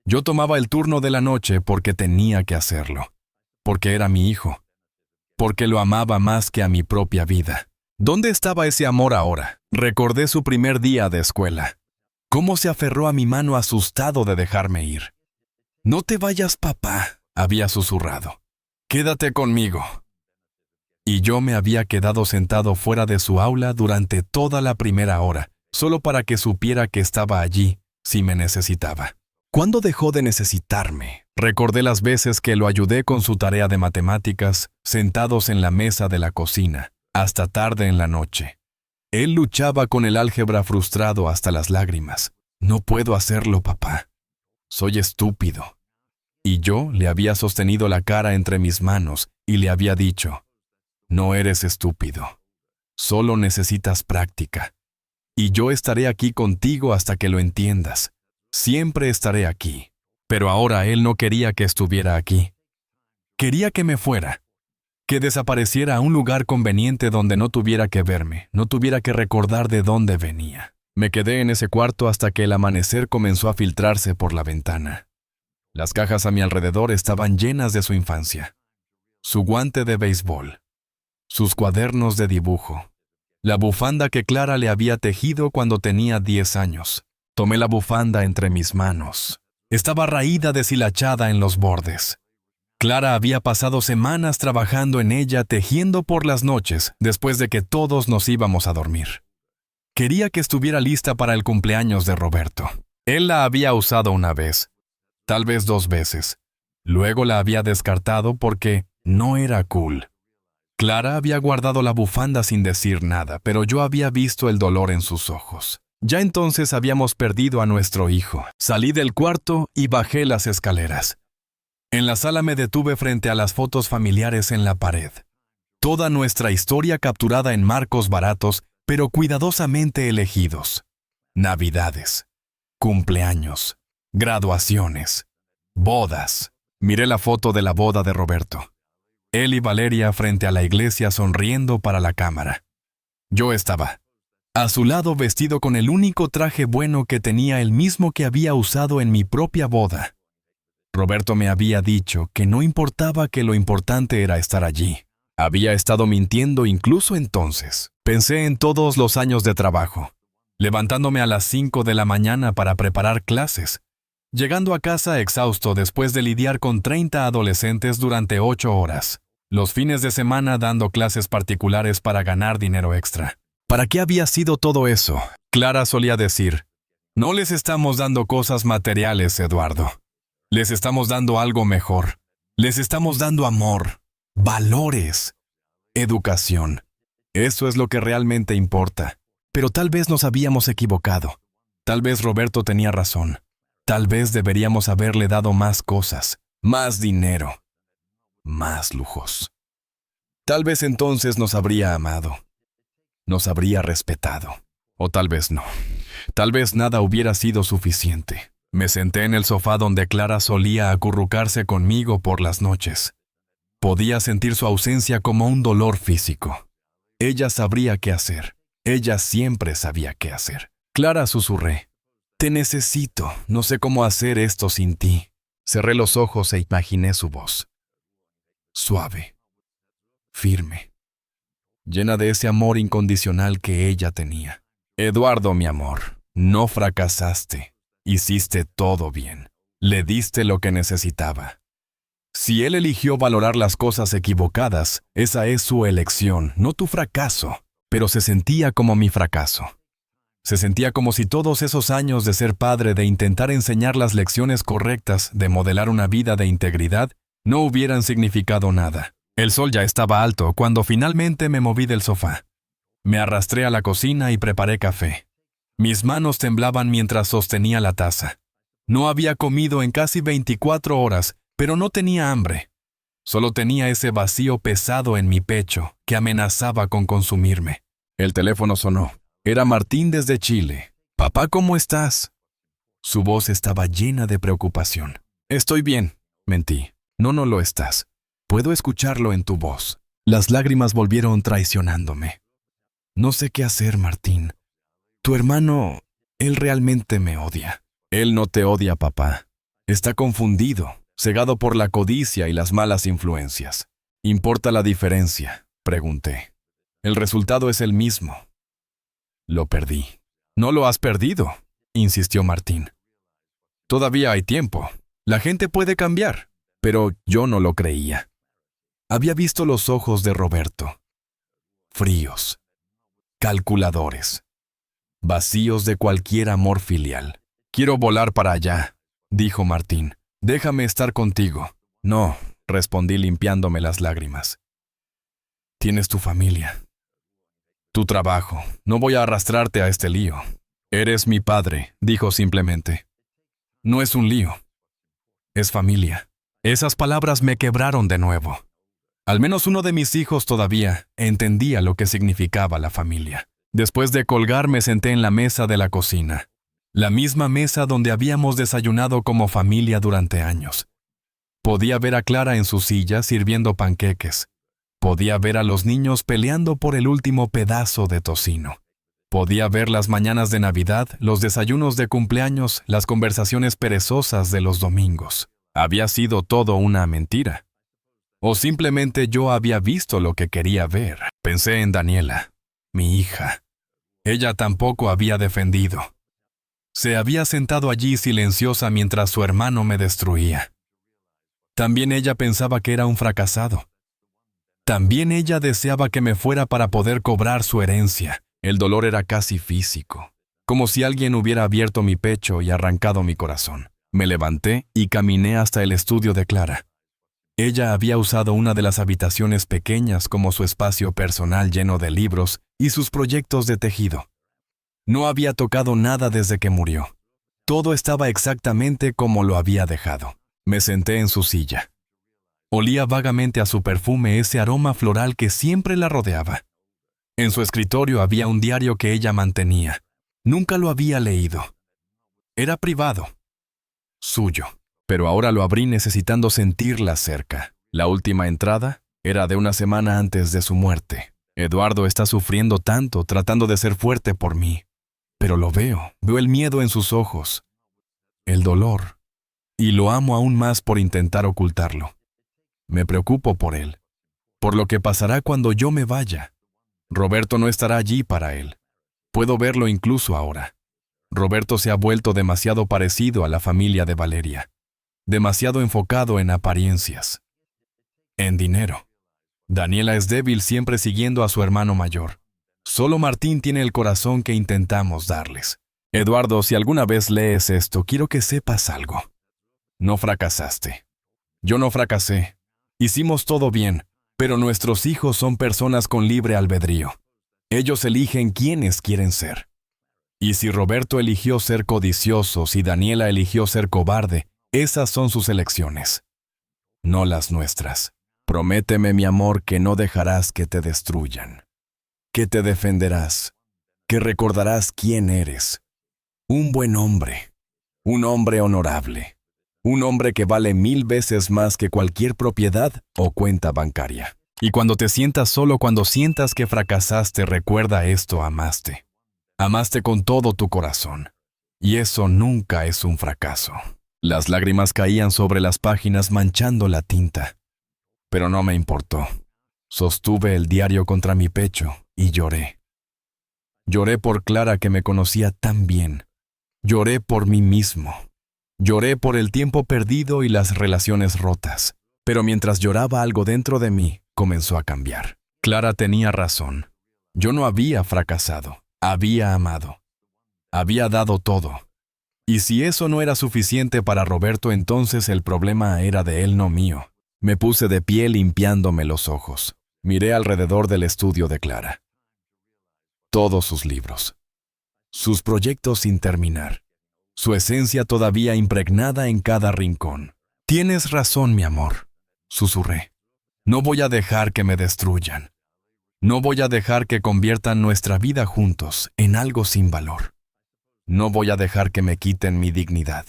Yo tomaba el turno de la noche porque tenía que hacerlo. Porque era mi hijo. Porque lo amaba más que a mi propia vida. ¿Dónde estaba ese amor ahora? Recordé su primer día de escuela. Cómo se aferró a mi mano asustado de dejarme ir. «No te vayas, papá», había susurrado. «Quédate conmigo». Y yo me había quedado sentado fuera de su aula durante toda la primera hora, solo para que supiera que estaba allí si me necesitaba. ¿Cuándo dejó de necesitarme? Recordé las veces que lo ayudé con su tarea de matemáticas, sentados en la mesa de la cocina, hasta tarde en la noche. Él luchaba con el álgebra frustrado hasta las lágrimas. «No puedo hacerlo, papá. Soy estúpido». Y yo le había sostenido la cara entre mis manos y le había dicho, «No eres estúpido. Solo necesitas práctica. Y yo estaré aquí contigo hasta que lo entiendas. Siempre estaré aquí». Pero ahora él no quería que estuviera aquí. Quería que me fuera. Que desapareciera a un lugar conveniente donde no tuviera que verme, no tuviera que recordar de dónde venía. Me quedé en ese cuarto hasta que el amanecer comenzó a filtrarse por la ventana. Las cajas a mi alrededor estaban llenas de su infancia. Su guante de béisbol. Sus cuadernos de dibujo. La bufanda que Clara le había tejido cuando tenía 10 años. Tomé la bufanda entre mis manos. Estaba raída deshilachada en los bordes. Clara había pasado semanas trabajando en ella tejiendo por las noches después de que todos nos íbamos a dormir. Quería que estuviera lista para el cumpleaños de Roberto. Él la había usado una vez, tal vez 2 veces. Luego la había descartado porque no era cool. Clara había guardado la bufanda sin decir nada, pero yo había visto el dolor en sus ojos. Ya entonces habíamos perdido a nuestro hijo. Salí del cuarto y bajé las escaleras. En la sala me detuve frente a las fotos familiares en la pared. Toda nuestra historia capturada en marcos baratos, pero cuidadosamente elegidos. Navidades, cumpleaños, graduaciones, bodas. Miré la foto de la boda de Roberto. Él y Valeria frente a la iglesia sonriendo para la cámara. Yo estaba a su lado vestido con el único traje bueno que tenía, el mismo que había usado en mi propia boda. Roberto me había dicho que no importaba, que lo importante era estar allí. Había estado mintiendo incluso entonces. Pensé en todos los años de trabajo, levantándome a las 5 de la mañana para preparar clases, llegando a casa exhausto después de lidiar con 30 adolescentes durante 8 horas, los fines de semana dando clases particulares para ganar dinero extra. ¿Para qué había sido todo eso? Clara solía decir, «No les estamos dando cosas materiales, Eduardo. Les estamos dando algo mejor. Les estamos dando amor, valores, Educación. Eso es lo que realmente importa. Pero tal vez nos habíamos equivocado. Tal vez Roberto tenía razón. Tal vez deberíamos haberle dado más cosas, más dinero, más lujos. Tal vez entonces nos habría amado, nos habría respetado. O tal vez no. Tal vez nada hubiera sido suficiente. Me senté en el sofá donde Clara solía acurrucarse conmigo por las noches. Podía sentir su ausencia como un dolor físico. Ella sabría qué hacer. Ella siempre sabía qué hacer. Clara, susurré. Te necesito. No sé cómo hacer esto sin ti. Cerré los ojos e imaginé su voz. Suave. Firme. Llena de ese amor incondicional que ella tenía. Eduardo, mi amor, no fracasaste. Hiciste todo bien. Le diste lo que necesitaba. Si él eligió valorar las cosas equivocadas, esa es su elección, no tu fracaso. Pero se sentía como mi fracaso. Se sentía como si todos esos años de ser padre, de intentar enseñar las lecciones correctas, de modelar una vida de integridad, no hubieran significado nada. El sol ya estaba alto cuando finalmente me moví del sofá. Me arrastré a la cocina y preparé café. Mis manos temblaban mientras sostenía la taza. No había comido en casi 24 horas, pero no tenía hambre. Solo tenía ese vacío pesado en mi pecho que amenazaba con consumirme. El teléfono sonó. Era Martín desde Chile. «Papá, ¿cómo estás?» Su voz estaba llena de preocupación. «Estoy bien», mentí. «No lo estás. Puedo escucharlo en tu voz». Las lágrimas volvieron traicionándome. «No sé qué hacer, Martín. Tu hermano, él realmente me odia». «Él no te odia, papá. Está confundido, cegado por la codicia y las malas influencias». «¿Importa la diferencia?», pregunté. «El resultado es el mismo». «Lo perdí». «No lo has perdido», insistió Martín. «Todavía hay tiempo. La gente puede cambiar». Pero yo no lo creía. Había visto los ojos de Roberto. Fríos. Calculadores. Vacíos de cualquier amor filial. «Quiero volar para allá», dijo Martín. «Déjame estar contigo». «No», respondí limpiándome las lágrimas. «Tienes tu familia. Tu trabajo. No voy a arrastrarte a este lío». «Eres mi padre», dijo simplemente. «No es un lío. Es familia». Esas palabras me quebraron de nuevo. Al menos uno de mis hijos todavía entendía lo que significaba la familia. Después de colgar me senté en la mesa de la cocina. La misma mesa donde habíamos desayunado como familia durante años. Podía ver a Clara en su silla sirviendo panqueques. Podía ver a los niños peleando por el último pedazo de tocino. Podía ver las mañanas de Navidad, los desayunos de cumpleaños, las conversaciones perezosas de los domingos. ¿Había sido todo una mentira? ¿O simplemente yo había visto lo que quería ver? Pensé en Daniela, mi hija. Ella tampoco había defendido. Se había sentado allí silenciosa mientras su hermano me destruía. También ella pensaba que era un fracasado. También ella deseaba que me fuera para poder cobrar su herencia. El dolor era casi físico, como si alguien hubiera abierto mi pecho y arrancado mi corazón. Me levanté y caminé hasta el estudio de Clara. Ella había usado una de las habitaciones pequeñas como su espacio personal lleno de libros y sus proyectos de tejido. No había tocado nada desde que murió. Todo estaba exactamente como lo había dejado. Me senté en su silla. Olía vagamente a su perfume, ese aroma floral que siempre la rodeaba. En su escritorio había un diario que ella mantenía. Nunca lo había leído. Era privado. Suyo. Pero ahora lo abrí necesitando sentirla cerca. La última entrada era de una semana antes de su muerte. Eduardo está sufriendo tanto, tratando de ser fuerte por mí. Pero lo veo el miedo en sus ojos. El dolor. Y lo amo aún más por intentar ocultarlo. Me preocupo por él. Por lo que pasará cuando yo me vaya. Roberto no estará allí para él. Puedo verlo incluso ahora. Roberto se ha vuelto demasiado parecido a la familia de Valeria. Demasiado enfocado en apariencias. En dinero. Daniela es débil siempre siguiendo a su hermano mayor. Solo Martín tiene el corazón que intentamos darles. Eduardo, si alguna vez lees esto, quiero que sepas algo. No fracasaste. Yo no fracasé. Hicimos todo bien, Pero nuestros hijos son personas con libre albedrío. Ellos eligen quiénes quieren ser. Y si Roberto eligió ser codicioso, si Daniela eligió ser cobarde, esas son sus elecciones, no las nuestras. Prométeme, mi amor, que no dejarás que te destruyan, que te defenderás, que recordarás quién eres. Un buen hombre, un hombre honorable, un hombre que vale 1000 veces más que cualquier propiedad o cuenta bancaria. Y cuando te sientas solo, cuando sientas que fracasaste, recuerda esto: amaste. Amaste con todo tu corazón. Y eso nunca es un fracaso. Las lágrimas caían sobre las páginas manchando la tinta. Pero no me importó. Sostuve el diario contra mi pecho y lloré. Lloré por Clara, que me conocía tan bien. Lloré por mí mismo. Lloré por el tiempo perdido y las relaciones rotas. Pero mientras lloraba, algo dentro de mí comenzó a cambiar. Clara tenía razón. Yo no había fracasado. Había amado. Había dado todo. Y si eso no era suficiente para Roberto, entonces el problema era de él, no mío. Me puse de pie limpiándome los ojos. Miré alrededor del estudio de Clara. Todos sus libros. Sus proyectos sin terminar. Su esencia todavía impregnada en cada rincón. Tienes razón, mi amor, susurré. No voy a dejar que me destruyan. No voy a dejar que conviertan nuestra vida juntos en algo sin valor. No voy a dejar que me quiten mi dignidad.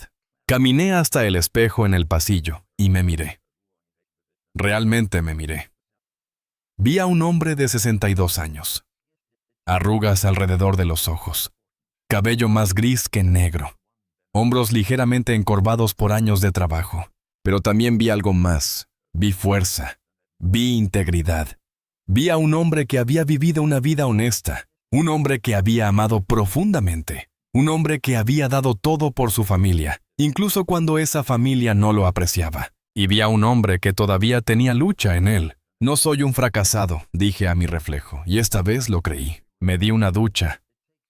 Caminé hasta el espejo en el pasillo y me miré. Realmente me miré. Vi a un hombre de 62 años. Arrugas alrededor de los ojos. Cabello más gris que negro. Hombros ligeramente encorvados por años de trabajo. Pero también vi algo más. Vi fuerza. Vi integridad. Vi a un hombre que había vivido una vida honesta. Un hombre que había amado profundamente. Un hombre que había dado todo por su familia, incluso cuando esa familia no lo apreciaba. Y vi a un hombre que todavía tenía lucha en él. No soy un fracasado, dije a mi reflejo, y esta vez lo creí. Me di una ducha.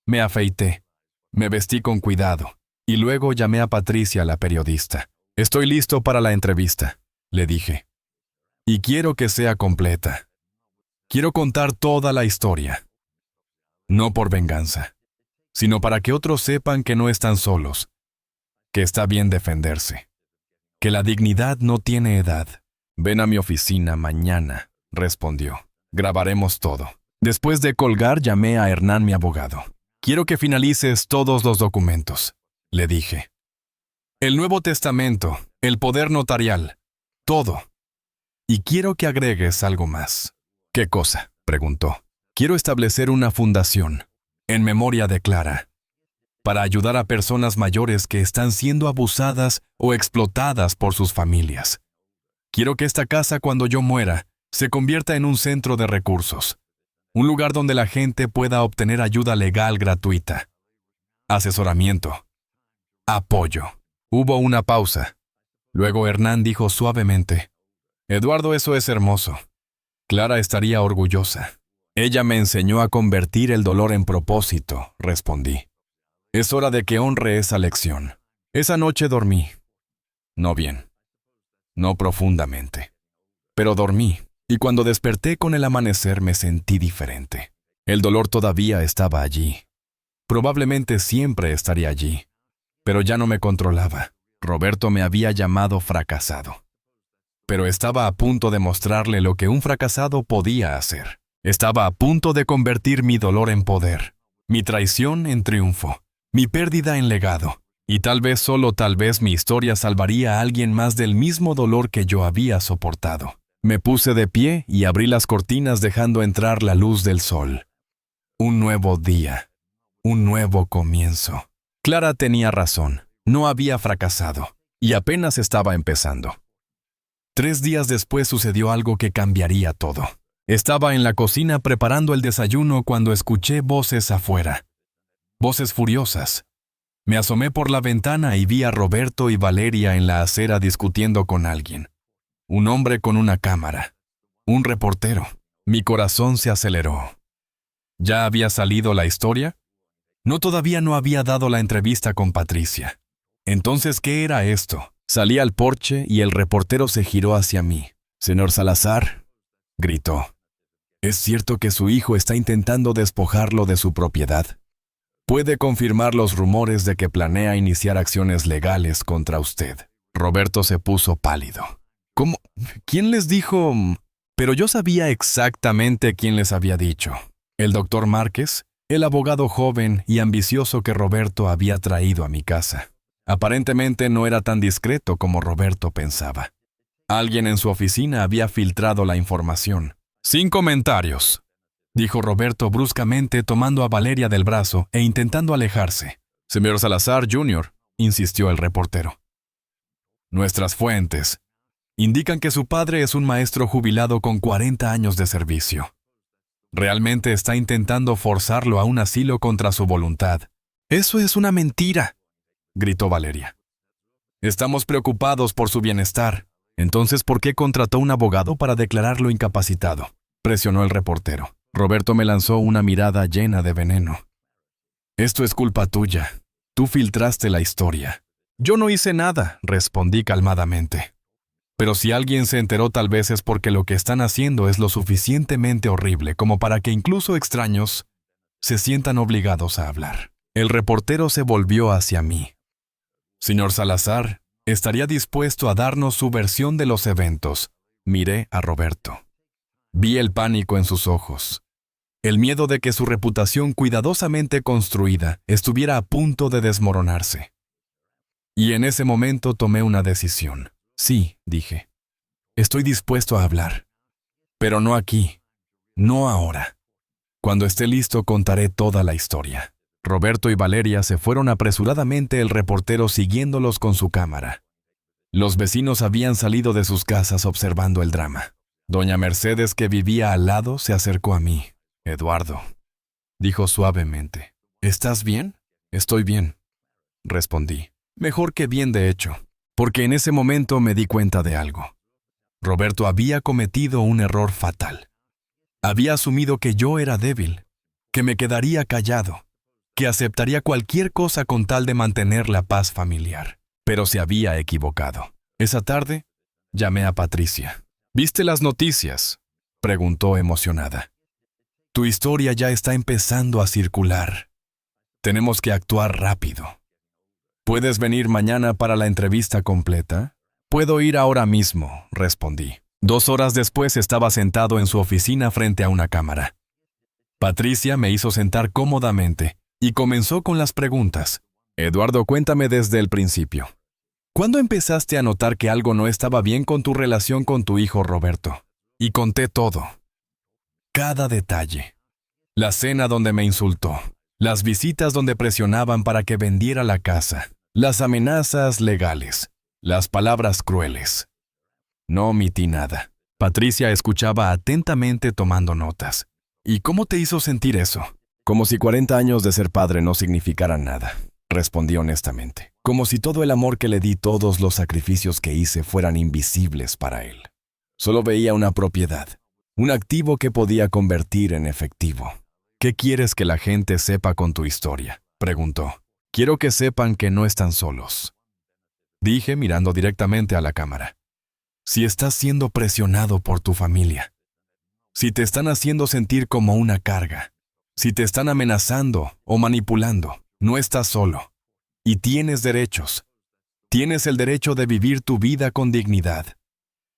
Me afeité. Me vestí con cuidado. Y luego llamé a Patricia, la periodista. Estoy listo para la entrevista, le dije. Y quiero que sea completa. Quiero contar toda la historia. No por venganza, sino para que otros sepan que no están solos, que está bien defenderse, que la dignidad no tiene edad. Ven a mi oficina mañana, respondió. Grabaremos todo. Después de colgar, llamé a Hernán, mi abogado. Quiero que finalices todos los documentos, le dije. El Nuevo Testamento, el poder notarial, todo. Y quiero que agregues algo más. ¿Qué cosa?, preguntó. Quiero establecer una fundación, en memoria de Clara, para ayudar a personas mayores que están siendo abusadas o explotadas por sus familias. Quiero que esta casa, cuando yo muera, se convierta en un centro de recursos, un lugar donde la gente pueda obtener ayuda legal gratuita, asesoramiento, apoyo. Hubo una pausa. Luego Hernán dijo suavemente: Eduardo, eso es hermoso. Clara estaría orgullosa. Ella me enseñó a convertir el dolor en propósito, respondí. Es hora de que honre esa lección. Esa noche dormí. No bien. No profundamente. Pero dormí, y cuando desperté con el amanecer me sentí diferente. El dolor todavía estaba allí. Probablemente siempre estaría allí. Pero ya no me controlaba. Roberto me había llamado fracasado. Pero estaba a punto de mostrarle lo que un fracasado podía hacer. Estaba a punto de convertir mi dolor en poder, mi traición en triunfo, mi pérdida en legado. Y tal vez, solo tal vez, mi historia salvaría a alguien más del mismo dolor que yo había soportado. Me puse de pie y abrí las cortinas dejando entrar la luz del sol. Un nuevo día. Un nuevo comienzo. Clara tenía razón. No había fracasado. Y apenas estaba empezando. 3 días después sucedió algo que cambiaría todo. Estaba en la cocina preparando el desayuno cuando escuché voces afuera. Voces furiosas. Me asomé por la ventana y vi a Roberto y Valeria en la acera discutiendo con alguien. Un hombre con una cámara. Un reportero. Mi corazón se aceleró. ¿Ya había salido la historia? No, todavía no había dado la entrevista con Patricia. Entonces, ¿qué era esto? Salí al porche y el reportero se giró hacia mí. Señor Salazar, gritó. ¿Es cierto que su hijo está intentando despojarlo de su propiedad? Puede confirmar los rumores de que planea iniciar acciones legales contra usted. Roberto se puso pálido. ¿Cómo? ¿Quién les dijo? Pero yo sabía exactamente quién les había dicho. El doctor Márquez, el abogado joven y ambicioso que Roberto había traído a mi casa. Aparentemente no era tan discreto como Roberto pensaba. Alguien en su oficina había filtrado la información. Sin comentarios, dijo Roberto bruscamente tomando a Valeria del brazo e intentando alejarse. Señor Salazar Jr., insistió el reportero. Nuestras fuentes indican que su padre es un maestro jubilado con 40 años de servicio. Realmente está intentando forzarlo a un asilo contra su voluntad. Eso es una mentira, gritó Valeria. Estamos preocupados por su bienestar. Entonces, ¿por qué contrató un abogado para declararlo incapacitado? Presionó el reportero. Roberto me lanzó una mirada llena de veneno. Esto es culpa tuya. Tú filtraste la historia. Yo no hice nada, respondí calmadamente. Pero si alguien se enteró, tal vez es porque lo que están haciendo es lo suficientemente horrible como para que incluso extraños se sientan obligados a hablar. El reportero se volvió hacia mí. Señor Salazar, ¿estaría dispuesto a darnos su versión de los eventos? Miré a Roberto. Vi el pánico en sus ojos. El miedo de que su reputación cuidadosamente construida estuviera a punto de desmoronarse. Y en ese momento tomé una decisión. Sí, dije. Estoy dispuesto a hablar. Pero no aquí. No ahora. Cuando esté listo contaré toda la historia. Roberto y Valeria se fueron apresuradamente, el reportero siguiéndolos con su cámara. Los vecinos habían salido de sus casas observando el drama. Doña Mercedes, que vivía al lado, se acercó a mí. Eduardo, dijo suavemente. ¿Estás bien? Estoy bien, respondí. Mejor que bien, de hecho, porque en ese momento me di cuenta de algo. Roberto había cometido un error fatal. Había asumido que yo era débil, que me quedaría callado, que aceptaría cualquier cosa con tal de mantener la paz familiar. Pero se había equivocado. Esa tarde, llamé a Patricia. ¿Viste las noticias?, preguntó emocionada. Tu historia ya está empezando a circular. Tenemos que actuar rápido. ¿Puedes venir mañana para la entrevista completa? Puedo ir ahora mismo, respondí. 2 horas después estaba sentado en su oficina frente a una cámara. Patricia me hizo sentar cómodamente y comenzó con las preguntas. Eduardo, cuéntame desde el principio. ¿Cuándo empezaste a notar que algo no estaba bien con tu relación con tu hijo Roberto? Y conté todo. Cada detalle. La cena donde me insultó, las visitas donde presionaban para que vendiera la casa, las amenazas legales, las palabras crueles. No omití nada. Patricia escuchaba atentamente tomando notas. ¿Y cómo te hizo sentir eso? Como si 40 años de ser padre no significaran nada, respondí honestamente. Como si todo el amor que le di, todos los sacrificios que hice fueran invisibles para él. Solo veía una propiedad, un activo que podía convertir en efectivo. ¿Qué quieres que la gente sepa con tu historia?, preguntó. Quiero que sepan que no están solos, dije mirando directamente a la cámara. Si estás siendo presionado por tu familia, si te están haciendo sentir como una carga, si te están amenazando o manipulando, no estás solo. Y tienes derechos. Tienes el derecho de vivir tu vida con dignidad.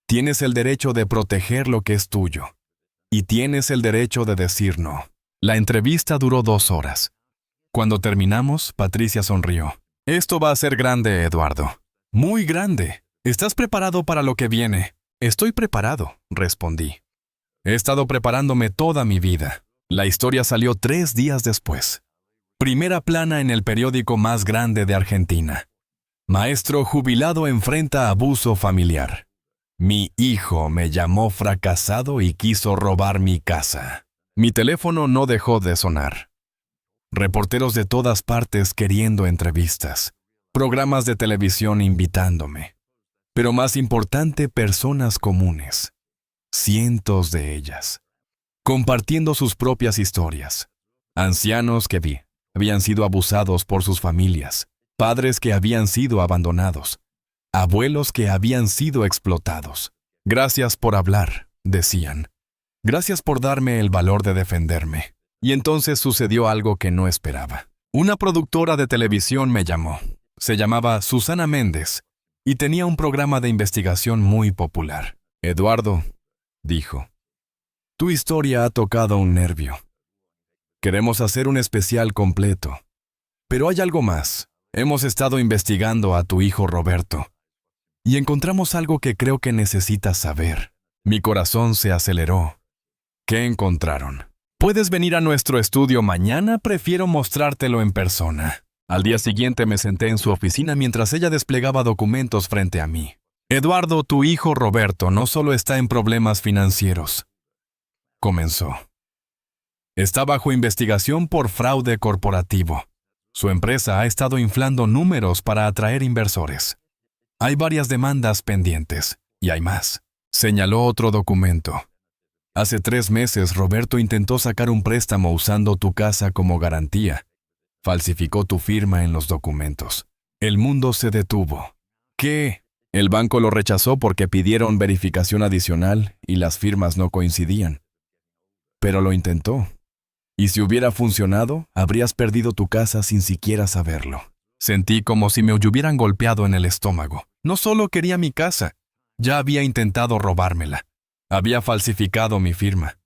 Tienes el derecho de proteger lo que es tuyo. Y tienes el derecho de decir no. La entrevista duró 2 horas. Cuando terminamos, Patricia sonrió. Esto va a ser grande, Eduardo. Muy grande. ¿Estás preparado para lo que viene? Estoy preparado, respondí. He estado preparándome toda mi vida. La historia salió 3 días después. Primera plana en el periódico más grande de Argentina. Maestro jubilado enfrenta abuso familiar. Mi hijo me llamó fracasado y quiso robar mi casa. Mi teléfono no dejó de sonar. Reporteros de todas partes queriendo entrevistas. Programas de televisión invitándome. Pero más importante, personas comunes. Cientos de ellas. Compartiendo sus propias historias. Ancianos que habían sido abusados por sus familias. Padres que habían sido abandonados. Abuelos que habían sido explotados. Gracias por hablar, decían. Gracias por darme el valor de defenderme. Y entonces sucedió algo que no esperaba. Una productora de televisión me llamó. Se llamaba Susana Méndez y tenía un programa de investigación muy popular. Eduardo, dijo, tu historia ha tocado un nervio. Queremos hacer un especial completo. Pero hay algo más. Hemos estado investigando a tu hijo Roberto y encontramos algo que creo que necesitas saber. Mi corazón se aceleró. ¿Qué encontraron? ¿Puedes venir a nuestro estudio mañana? Prefiero mostrártelo en persona. Al día siguiente me senté en su oficina mientras ella desplegaba documentos frente a mí. Eduardo, tu hijo Roberto no solo está en problemas financieros. Comenzó. Está bajo investigación por fraude corporativo. Su empresa ha estado inflando números para atraer inversores. Hay varias demandas pendientes, y hay más. Señaló otro documento. Hace 3 meses, Roberto intentó sacar un préstamo usando tu casa como garantía. Falsificó tu firma en los documentos. El mundo se detuvo. ¿Qué? El banco lo rechazó porque pidieron verificación adicional y las firmas no coincidían. Pero lo intentó. Y si hubiera funcionado, habrías perdido tu casa sin siquiera saberlo. Sentí como si me hubieran golpeado en el estómago. No solo quería mi casa, ya había intentado robármela. Había falsificado mi firma.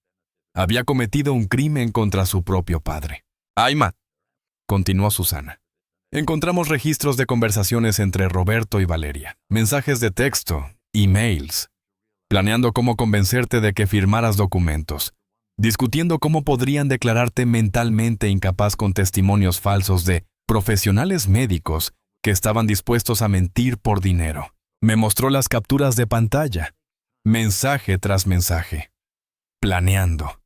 Había cometido un crimen contra su propio padre. Ayma, continuó Susana. Encontramos registros de conversaciones entre Roberto y Valeria, mensajes de texto, emails, planeando cómo convencerte de que firmaras documentos, discutiendo cómo podrían declararte mentalmente incapaz con testimonios falsos de profesionales médicos que estaban dispuestos a mentir por dinero. Me mostró las capturas de pantalla, mensaje tras mensaje, planeando,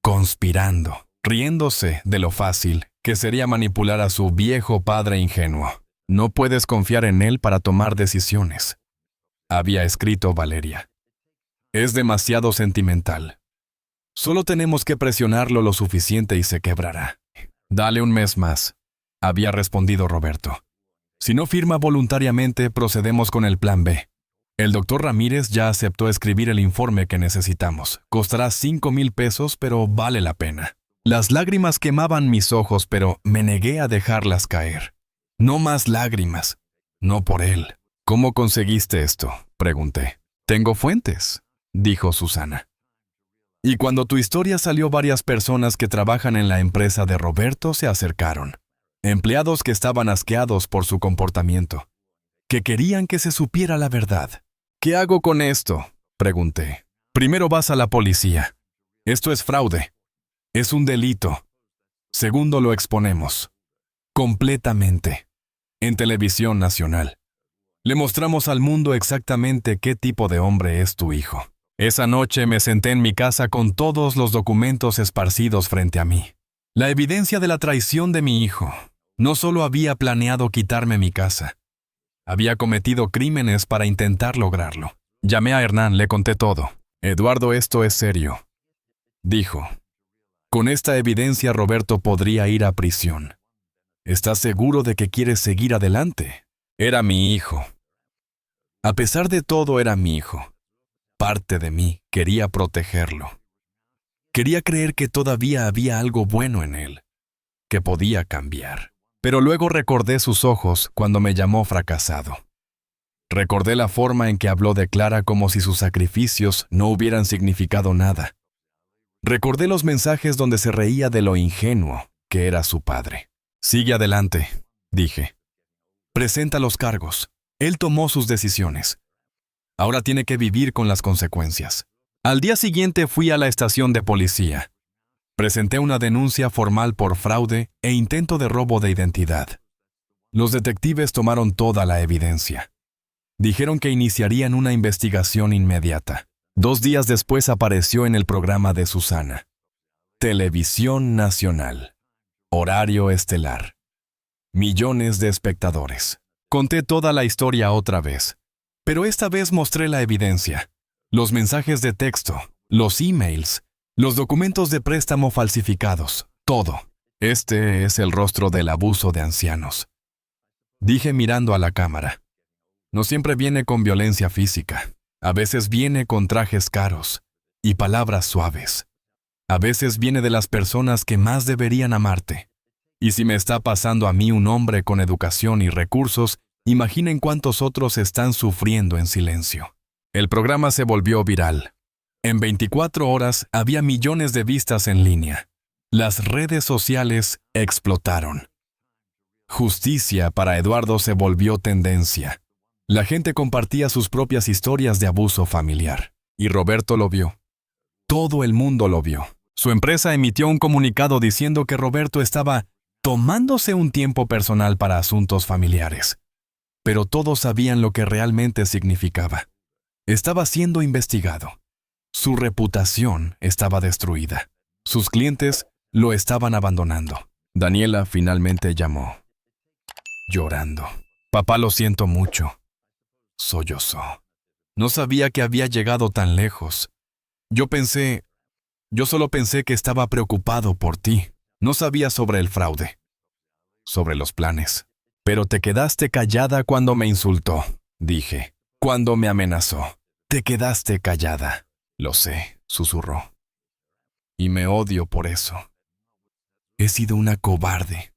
conspirando, riéndose de lo fácil que sería manipular a su viejo padre ingenuo. No puedes confiar en él para tomar decisiones, había escrito Valeria. Es demasiado sentimental. Solo tenemos que presionarlo lo suficiente y se quebrará. Dale un mes más, había respondido Roberto. Si no firma voluntariamente, procedemos con el plan B. El doctor Ramírez ya aceptó escribir el informe que necesitamos. Costará 5,000 pesos, pero vale la pena. Las lágrimas quemaban mis ojos, pero me negué a dejarlas caer. No más lágrimas. No por él. ¿Cómo conseguiste esto?, pregunté. Tengo fuentes, dijo Susana. Y cuando tu historia salió, varias personas que trabajan en la empresa de Roberto se acercaron. Empleados que estaban asqueados por su comportamiento, que querían que se supiera la verdad. ¿Qué hago con esto?, pregunté. Primero vas a la policía. Esto es fraude. Es un delito. Segundo, lo exponemos. Completamente. En televisión nacional. Le mostramos al mundo exactamente qué tipo de hombre es tu hijo. Esa noche me senté en mi casa con todos los documentos esparcidos frente a mí. La evidencia de la traición de mi hijo. No solo había planeado quitarme mi casa, había cometido crímenes para intentar lograrlo. Llamé a Hernán, le conté todo. Eduardo, esto es serio, dijo. Con esta evidencia, Roberto podría ir a prisión. ¿Estás seguro de que quieres seguir adelante? Era mi hijo. A pesar de todo, era mi hijo. Parte de mí quería protegerlo. Quería creer que todavía había algo bueno en él, que podía cambiar. Pero luego recordé sus ojos cuando me llamó fracasado. Recordé la forma en que habló de Clara como si sus sacrificios no hubieran significado nada. Recordé los mensajes donde se reía de lo ingenuo que era su padre. Sigue adelante, dije. Presenta los cargos. Él tomó sus decisiones. Ahora tiene que vivir con las consecuencias. Al día siguiente fui a la estación de policía. Presenté una denuncia formal por fraude e intento de robo de identidad. Los detectives tomaron toda la evidencia. Dijeron que iniciarían una investigación inmediata. 2 días después apareció en el programa de Susana. Televisión Nacional. Horario estelar. Millones de espectadores. Conté toda la historia otra vez. Pero esta vez mostré la evidencia. Los mensajes de texto, los emails, los documentos de préstamo falsificados, todo. Este es el rostro del abuso de ancianos, dije mirando a la cámara. No siempre viene con violencia física. A veces viene con trajes caros, y palabras suaves. A veces viene de las personas que más deberían amarte. Y si me está pasando a mí, un hombre con educación y recursos, imaginen cuántos otros están sufriendo en silencio. El programa se volvió viral. En 24 horas había millones de vistas en línea. Las redes sociales explotaron. Justicia para Eduardo se volvió tendencia. La gente compartía sus propias historias de abuso familiar. Y Roberto lo vio. Todo el mundo lo vio. Su empresa emitió un comunicado diciendo que Roberto estaba tomándose un tiempo personal para asuntos familiares. Pero todos sabían lo que realmente significaba. Estaba siendo investigado. Su reputación estaba destruida. Sus clientes lo estaban abandonando. Daniela finalmente llamó, llorando. Papá, lo siento mucho. Sollozó. No sabía que había llegado tan lejos. Yo solo pensé que estaba preocupado por ti. No sabía sobre el fraude, sobre los planes. Pero te quedaste callada cuando me insultó, dije. Cuando me amenazó. Te quedaste callada. Lo sé, susurró. Y me odio por eso. He sido una cobarde.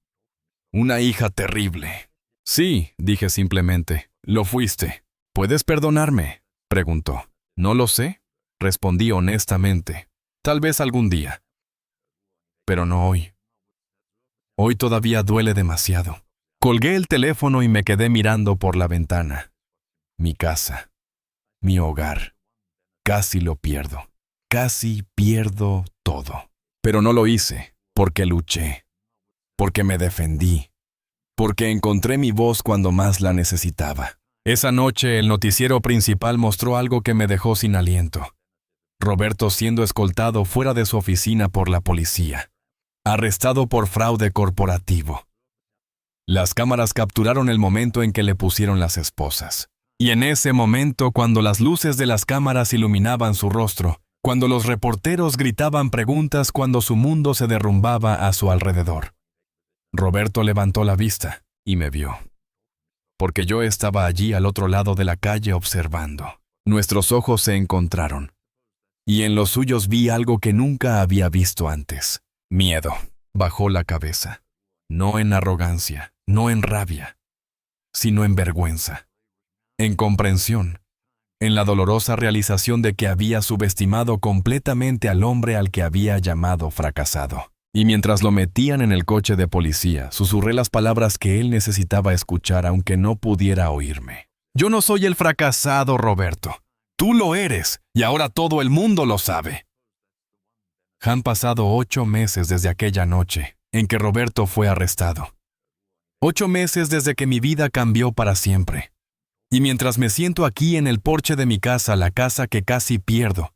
Una hija terrible. Sí, dije simplemente. Lo fuiste. ¿Puedes perdonarme?, preguntó. No lo sé, respondí honestamente. Tal vez algún día. Pero no hoy. Hoy todavía duele demasiado. Colgué el teléfono y me quedé mirando por la ventana. Mi casa. Mi hogar. Casi lo pierdo. Casi pierdo todo. Pero no lo hice, porque luché. Porque me defendí. Porque encontré mi voz cuando más la necesitaba. Esa noche el noticiero principal mostró algo que me dejó sin aliento. Roberto siendo escoltado fuera de su oficina por la policía. Arrestado por fraude corporativo. Las cámaras capturaron el momento en que le pusieron las esposas. Y en ese momento, cuando las luces de las cámaras iluminaban su rostro, cuando los reporteros gritaban preguntas, cuando su mundo se derrumbaba a su alrededor. Roberto levantó la vista y me vio. Porque yo estaba allí al otro lado de la calle observando. Nuestros ojos se encontraron. Y en los suyos vi algo que nunca había visto antes. Miedo. Bajó la cabeza. No en arrogancia, no en rabia, sino en vergüenza. En comprensión. En la dolorosa realización de que había subestimado completamente al hombre al que había llamado fracasado. Y mientras lo metían en el coche de policía, susurré las palabras que él necesitaba escuchar aunque no pudiera oírme. Yo no soy el fracasado, Roberto. Tú lo eres, y ahora todo el mundo lo sabe. Han pasado 8 meses desde aquella noche en que Roberto fue arrestado. 8 meses desde que mi vida cambió para siempre. Y mientras me siento aquí en el porche de mi casa, la casa que casi pierdo,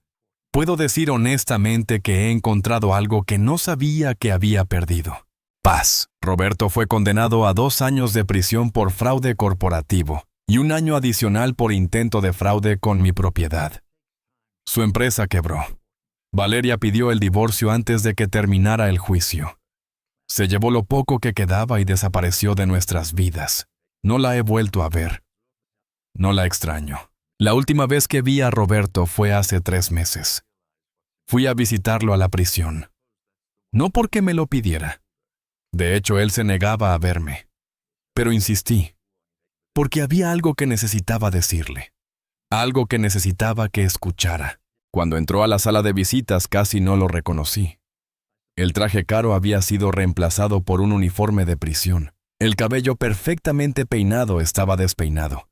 puedo decir honestamente que he encontrado algo que no sabía que había perdido. Paz. Roberto fue condenado a 2 años de prisión por fraude corporativo y 1 año adicional por intento de fraude con mi propiedad. Su empresa quebró. Valeria pidió el divorcio antes de que terminara el juicio. Se llevó lo poco que quedaba y desapareció de nuestras vidas. No la he vuelto a ver. No la extraño. La última vez que vi a Roberto fue hace 3 meses. Fui a visitarlo a la prisión. No porque me lo pidiera. De hecho, él se negaba a verme. Pero insistí. Porque había algo que necesitaba decirle. Algo que necesitaba que escuchara. Cuando entró a la sala de visitas casi no lo reconocí. El traje caro había sido reemplazado por un uniforme de prisión. El cabello perfectamente peinado estaba despeinado.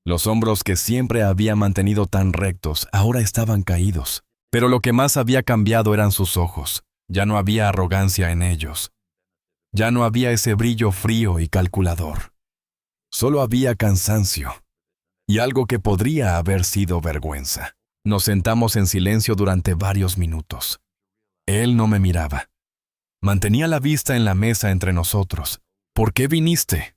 Los hombros que siempre había mantenido tan rectos ahora estaban caídos. Pero lo que más había cambiado eran sus ojos. Ya no había arrogancia en ellos. Ya no había ese brillo frío y calculador. Solo había cansancio. Y algo que podría haber sido vergüenza. Nos sentamos en silencio durante varios minutos. Él no me miraba. Mantenía la vista en la mesa entre nosotros. ¿Por qué viniste?,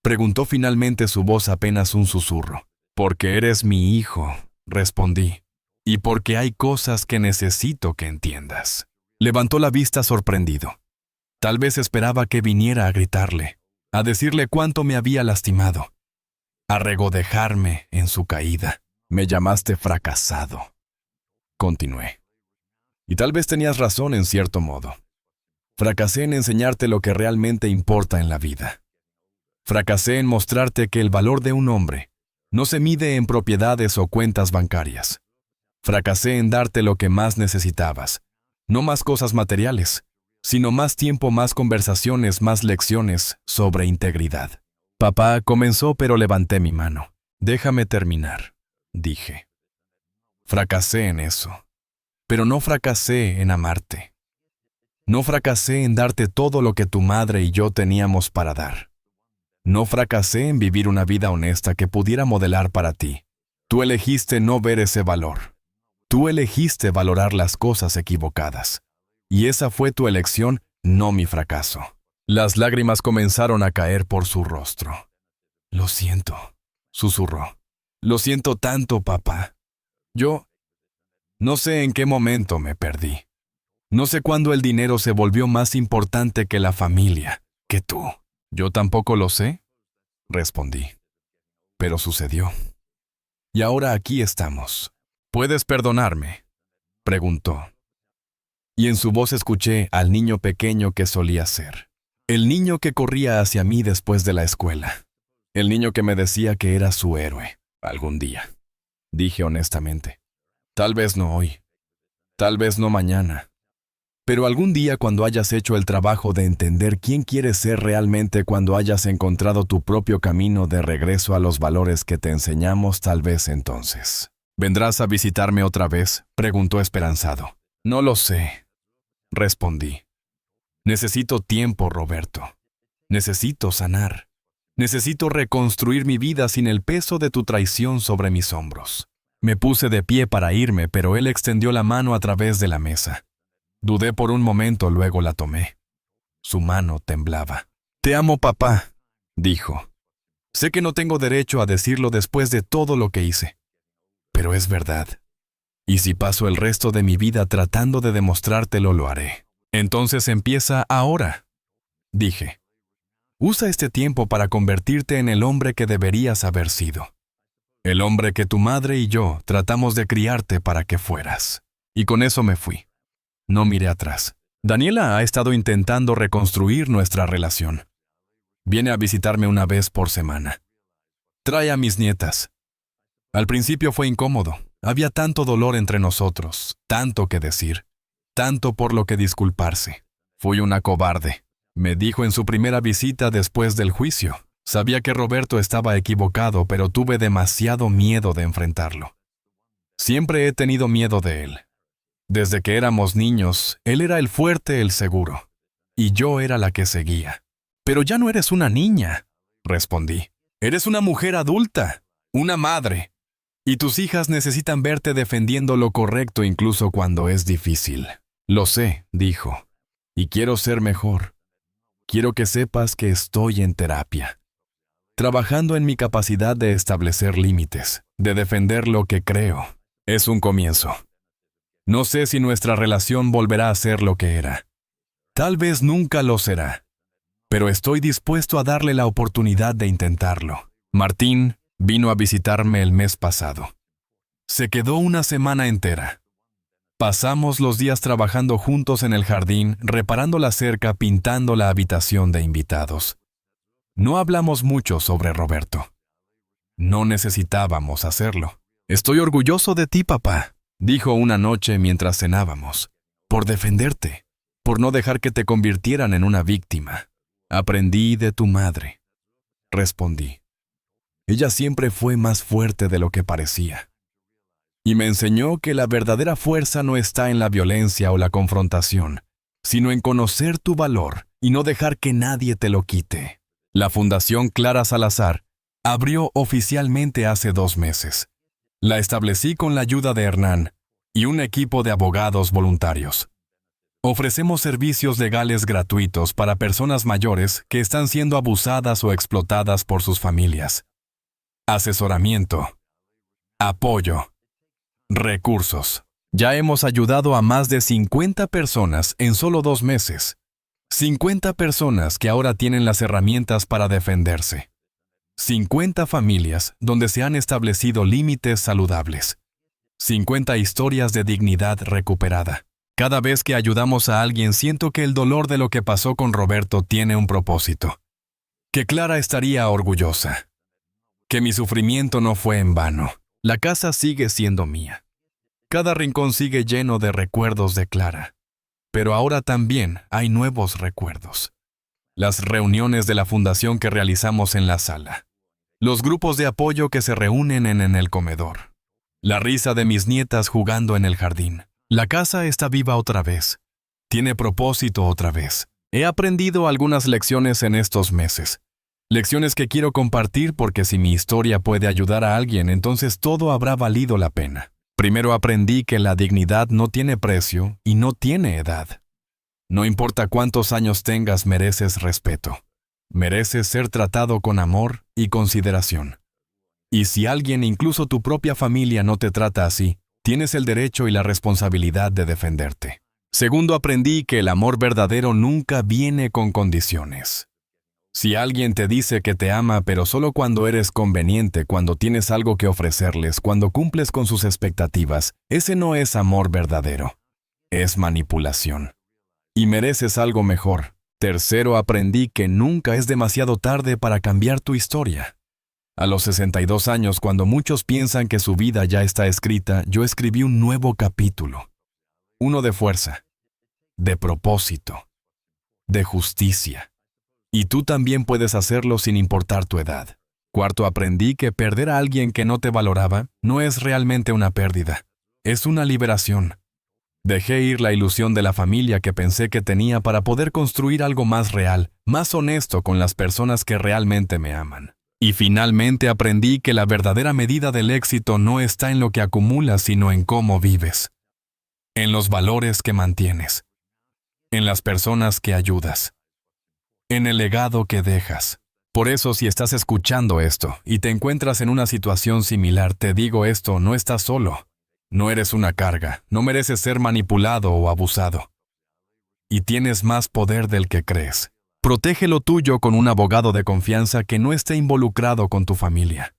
preguntó finalmente, su voz apenas un susurro. Porque eres mi hijo, respondí. Y porque hay cosas que necesito que entiendas. Levantó la vista sorprendido. Tal vez esperaba que viniera a gritarle, a decirle cuánto me había lastimado, a regodejarme en su caída. Me llamaste fracasado. continué. Y tal vez tenías razón en cierto modo. Fracasé en enseñarte lo que realmente importa en la vida. Fracasé en mostrarte que el valor de un hombre no se mide en propiedades o cuentas bancarias. Fracasé en darte lo que más necesitabas, no más cosas materiales, sino más tiempo, más conversaciones, más lecciones sobre integridad. Papá comenzó, pero levanté mi mano. Déjame terminar, dije. Fracasé en eso, pero no fracasé en amarte. No fracasé en darte todo lo que tu madre y yo teníamos para dar. No fracasé en vivir una vida honesta que pudiera modelar para ti. Tú elegiste no ver ese valor. Tú elegiste valorar las cosas equivocadas. Y esa fue tu elección, no mi fracaso. Las lágrimas comenzaron a caer por su rostro. Lo siento, susurró. Lo siento tanto, papá. Yo no sé en qué momento me perdí. No sé cuándo el dinero se volvió más importante que la familia, que tú. Yo tampoco lo sé, respondí. Pero sucedió. Y ahora aquí estamos. ¿Puedes perdonarme?, preguntó. Y en su voz escuché al niño pequeño que solía ser. El niño que corría hacia mí después de la escuela. El niño que me decía que era su héroe, algún día. Dije honestamente. Tal vez no hoy. Tal vez no mañana. Pero algún día, cuando hayas hecho el trabajo de entender quién quieres ser realmente, cuando hayas encontrado tu propio camino de regreso a los valores que te enseñamos, tal vez entonces. ¿Vendrás a visitarme otra vez?, preguntó esperanzado. No lo sé, respondí. Necesito tiempo, Roberto. Necesito sanar. Necesito reconstruir mi vida sin el peso de tu traición sobre mis hombros. Me puse de pie para irme, pero él extendió la mano a través de la mesa. Dudé por un momento, luego la tomé. Su mano temblaba. «Te amo, papá», dijo. «Sé que no tengo derecho a decirlo después de todo lo que hice. Pero es verdad. Y si paso el resto de mi vida tratando de demostrártelo, lo haré. Entonces empieza ahora», dije. «Usa este tiempo para convertirte en el hombre que deberías haber sido. El hombre que tu madre y yo tratamos de criarte para que fueras». Y con eso me fui. No miré atrás. Daniela ha estado intentando reconstruir nuestra relación. Viene a visitarme una vez por semana. Trae a mis nietas. Al principio fue incómodo. Había tanto dolor entre nosotros, tanto que decir, tanto por lo que disculparse. Fui una cobarde, me dijo en su primera visita después del juicio. Sabía que Roberto estaba equivocado, pero tuve demasiado miedo de enfrentarlo. Siempre he tenido miedo de él. Desde que éramos niños, él era el fuerte, el seguro. Y yo era la que seguía. «Pero ya no eres una niña», respondí. «Eres una mujer adulta, una madre. Y tus hijas necesitan verte defendiendo lo correcto incluso cuando es difícil». «Lo sé», dijo. «Y quiero ser mejor. Quiero que sepas que estoy en terapia. Trabajando en mi capacidad de establecer límites, de defender lo que creo. Es un comienzo. No sé si nuestra relación volverá a ser lo que era. Tal vez nunca lo será. Pero estoy dispuesto a darle la oportunidad de intentarlo». Martín vino a visitarme el mes pasado. Se quedó una semana entera. Pasamos los días trabajando juntos en el jardín, reparando la cerca, pintando la habitación de invitados. No hablamos mucho sobre Roberto. No necesitábamos hacerlo. «Estoy orgulloso de ti, papá», dijo una noche mientras cenábamos. «Por defenderte, por no dejar que te convirtieran en una víctima. Aprendí de tu madre», respondí. «Ella siempre fue más fuerte de lo que parecía. Y me enseñó que la verdadera fuerza no está en la violencia o la confrontación, sino en conocer tu valor y no dejar que nadie te lo quite». La Fundación Clara Salazar abrió oficialmente hace 2 meses. La establecí con la ayuda de Hernán y un equipo de abogados voluntarios. Ofrecemos servicios legales gratuitos para personas mayores que están siendo abusadas o explotadas por sus familias. Asesoramiento, apoyo, recursos. Ya hemos ayudado a más de 50 personas en solo 2 meses. 50 personas que ahora tienen las herramientas para defenderse. 50 familias donde se han establecido límites saludables. 50 historias de dignidad recuperada. Cada vez que ayudamos a alguien siento que el dolor de lo que pasó con Roberto tiene un propósito. Que Clara estaría orgullosa. Que mi sufrimiento no fue en vano. La casa sigue siendo mía. Cada rincón sigue lleno de recuerdos de Clara. Pero ahora también hay nuevos recuerdos. Las reuniones de la fundación que realizamos en la sala. Los grupos de apoyo que se reúnen en el comedor. La risa de mis nietas jugando en el jardín. La casa está viva otra vez. Tiene propósito otra vez. He aprendido algunas lecciones en estos meses. Lecciones que quiero compartir porque si mi historia puede ayudar a alguien, entonces todo habrá valido la pena. Primero aprendí que la dignidad no tiene precio y no tiene edad. No importa cuántos años tengas, mereces respeto. Mereces ser tratado con amor y consideración. Y si alguien, incluso tu propia familia, no te trata así, tienes el derecho y la responsabilidad de defenderte. Segundo, aprendí que el amor verdadero nunca viene con condiciones. Si alguien te dice que te ama, pero solo cuando eres conveniente, cuando tienes algo que ofrecerles, cuando cumples con sus expectativas, ese no es amor verdadero. Es manipulación. Y mereces algo mejor. Tercero, aprendí que nunca es demasiado tarde para cambiar tu historia. A los 62 años, cuando muchos piensan que su vida ya está escrita, yo escribí un nuevo capítulo. Uno de fuerza, de propósito, de justicia. Y tú también puedes hacerlo sin importar tu edad. Cuarto, aprendí que perder a alguien que no te valoraba no es realmente una pérdida. Es una liberación. Dejé ir la ilusión de la familia que pensé que tenía para poder construir algo más real, más honesto con las personas que realmente me aman. Y finalmente aprendí que la verdadera medida del éxito no está en lo que acumulas, sino en cómo vives. En los valores que mantienes. En las personas que ayudas. En el legado que dejas. Por eso, si estás escuchando esto y te encuentras en una situación similar, te digo esto, no estás solo. No eres una carga, no mereces ser manipulado o abusado. Y tienes más poder del que crees. Protege lo tuyo con un abogado de confianza que no esté involucrado con tu familia.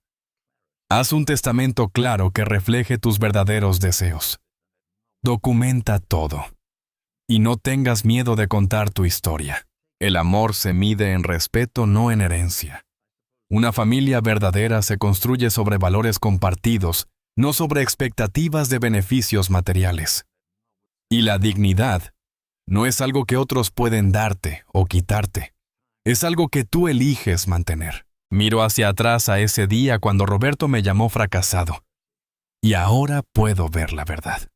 Haz un testamento claro que refleje tus verdaderos deseos. Documenta todo. Y no tengas miedo de contar tu historia. El amor se mide en respeto, no en herencia. Una familia verdadera se construye sobre valores compartidos, no sobre expectativas de beneficios materiales. Y la dignidad no es algo que otros pueden darte o quitarte. Es algo que tú eliges mantener. Miro hacia atrás a ese día cuando Roberto me llamó fracasado. Y ahora puedo ver la verdad.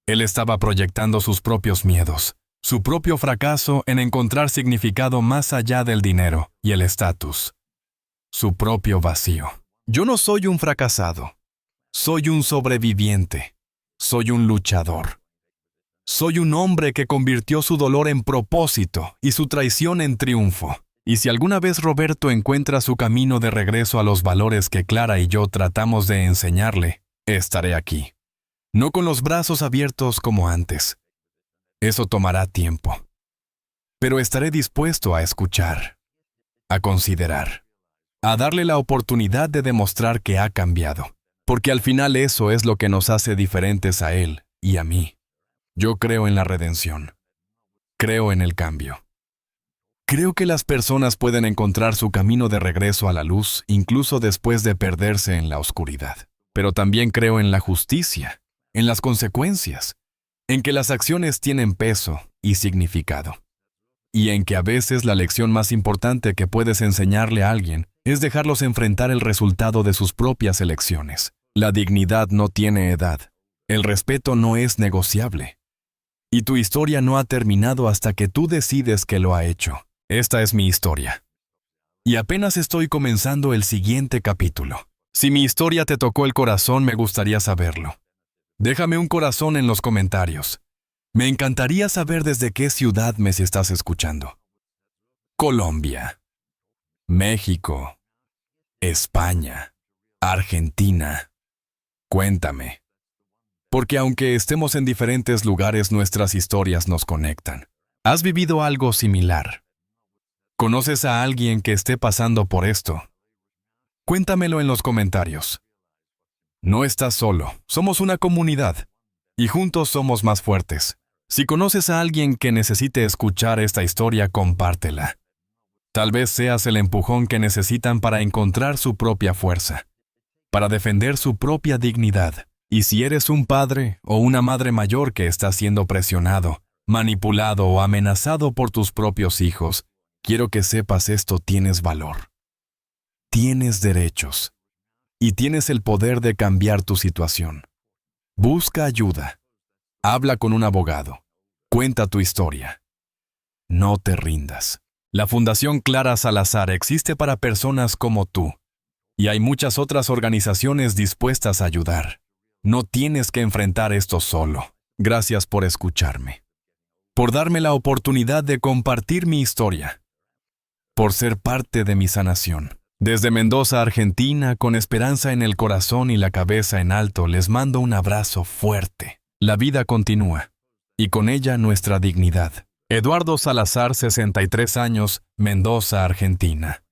Él estaba proyectando sus propios miedos, su propio fracaso en encontrar significado más allá del dinero y el estatus. Su propio vacío. Yo no soy un fracasado. Soy un sobreviviente. Soy un luchador. Soy un hombre que convirtió su dolor en propósito y su traición en triunfo. Y si alguna vez Roberto encuentra su camino de regreso a los valores que Clara y yo tratamos de enseñarle, estaré aquí. No con los brazos abiertos como antes. Eso tomará tiempo. Pero estaré dispuesto a escuchar, a considerar, a darle la oportunidad de demostrar que ha cambiado. Porque al final eso es lo que nos hace diferentes a él y a mí. Yo creo en la redención. Creo en el cambio. Creo que las personas pueden encontrar su camino de regreso a la luz incluso después de perderse en la oscuridad. Pero también creo en la justicia, en las consecuencias, en que las acciones tienen peso y significado. Y en que a veces la lección más importante que puedes enseñarle a alguien es dejarlos enfrentar el resultado de sus propias elecciones. La dignidad no tiene edad. El respeto no es negociable. Y tu historia no ha terminado hasta que tú decides que lo ha hecho. Esta es mi historia. Y apenas estoy comenzando el siguiente capítulo. Si mi historia te tocó el corazón, me gustaría saberlo. Déjame un corazón en los comentarios. Me encantaría saber desde qué ciudad me estás escuchando. Colombia, México, España, Argentina. Cuéntame. Porque aunque estemos en diferentes lugares, nuestras historias nos conectan. ¿Has vivido algo similar? ¿Conoces a alguien que esté pasando por esto? Cuéntamelo en los comentarios. No estás solo, somos una comunidad. Y juntos somos más fuertes. Si conoces a alguien que necesite escuchar esta historia, compártela. Tal vez seas el empujón que necesitan para encontrar su propia fuerza, para defender su propia dignidad. Y si eres un padre o una madre mayor que está siendo presionado, manipulado o amenazado por tus propios hijos, quiero que sepas esto: tienes valor. Tienes derechos. Y tienes el poder de cambiar tu situación. Busca ayuda. Habla con un abogado. Cuenta tu historia. No te rindas. La Fundación Clara Salazar existe para personas como tú. Y hay muchas otras organizaciones dispuestas a ayudar. No tienes que enfrentar esto solo. Gracias por escucharme. Por darme la oportunidad de compartir mi historia. Por ser parte de mi sanación. Desde Mendoza, Argentina, con esperanza en el corazón y la cabeza en alto, les mando un abrazo fuerte. La vida continúa. Y con ella nuestra dignidad. Eduardo Salazar, 63 años, Mendoza, Argentina.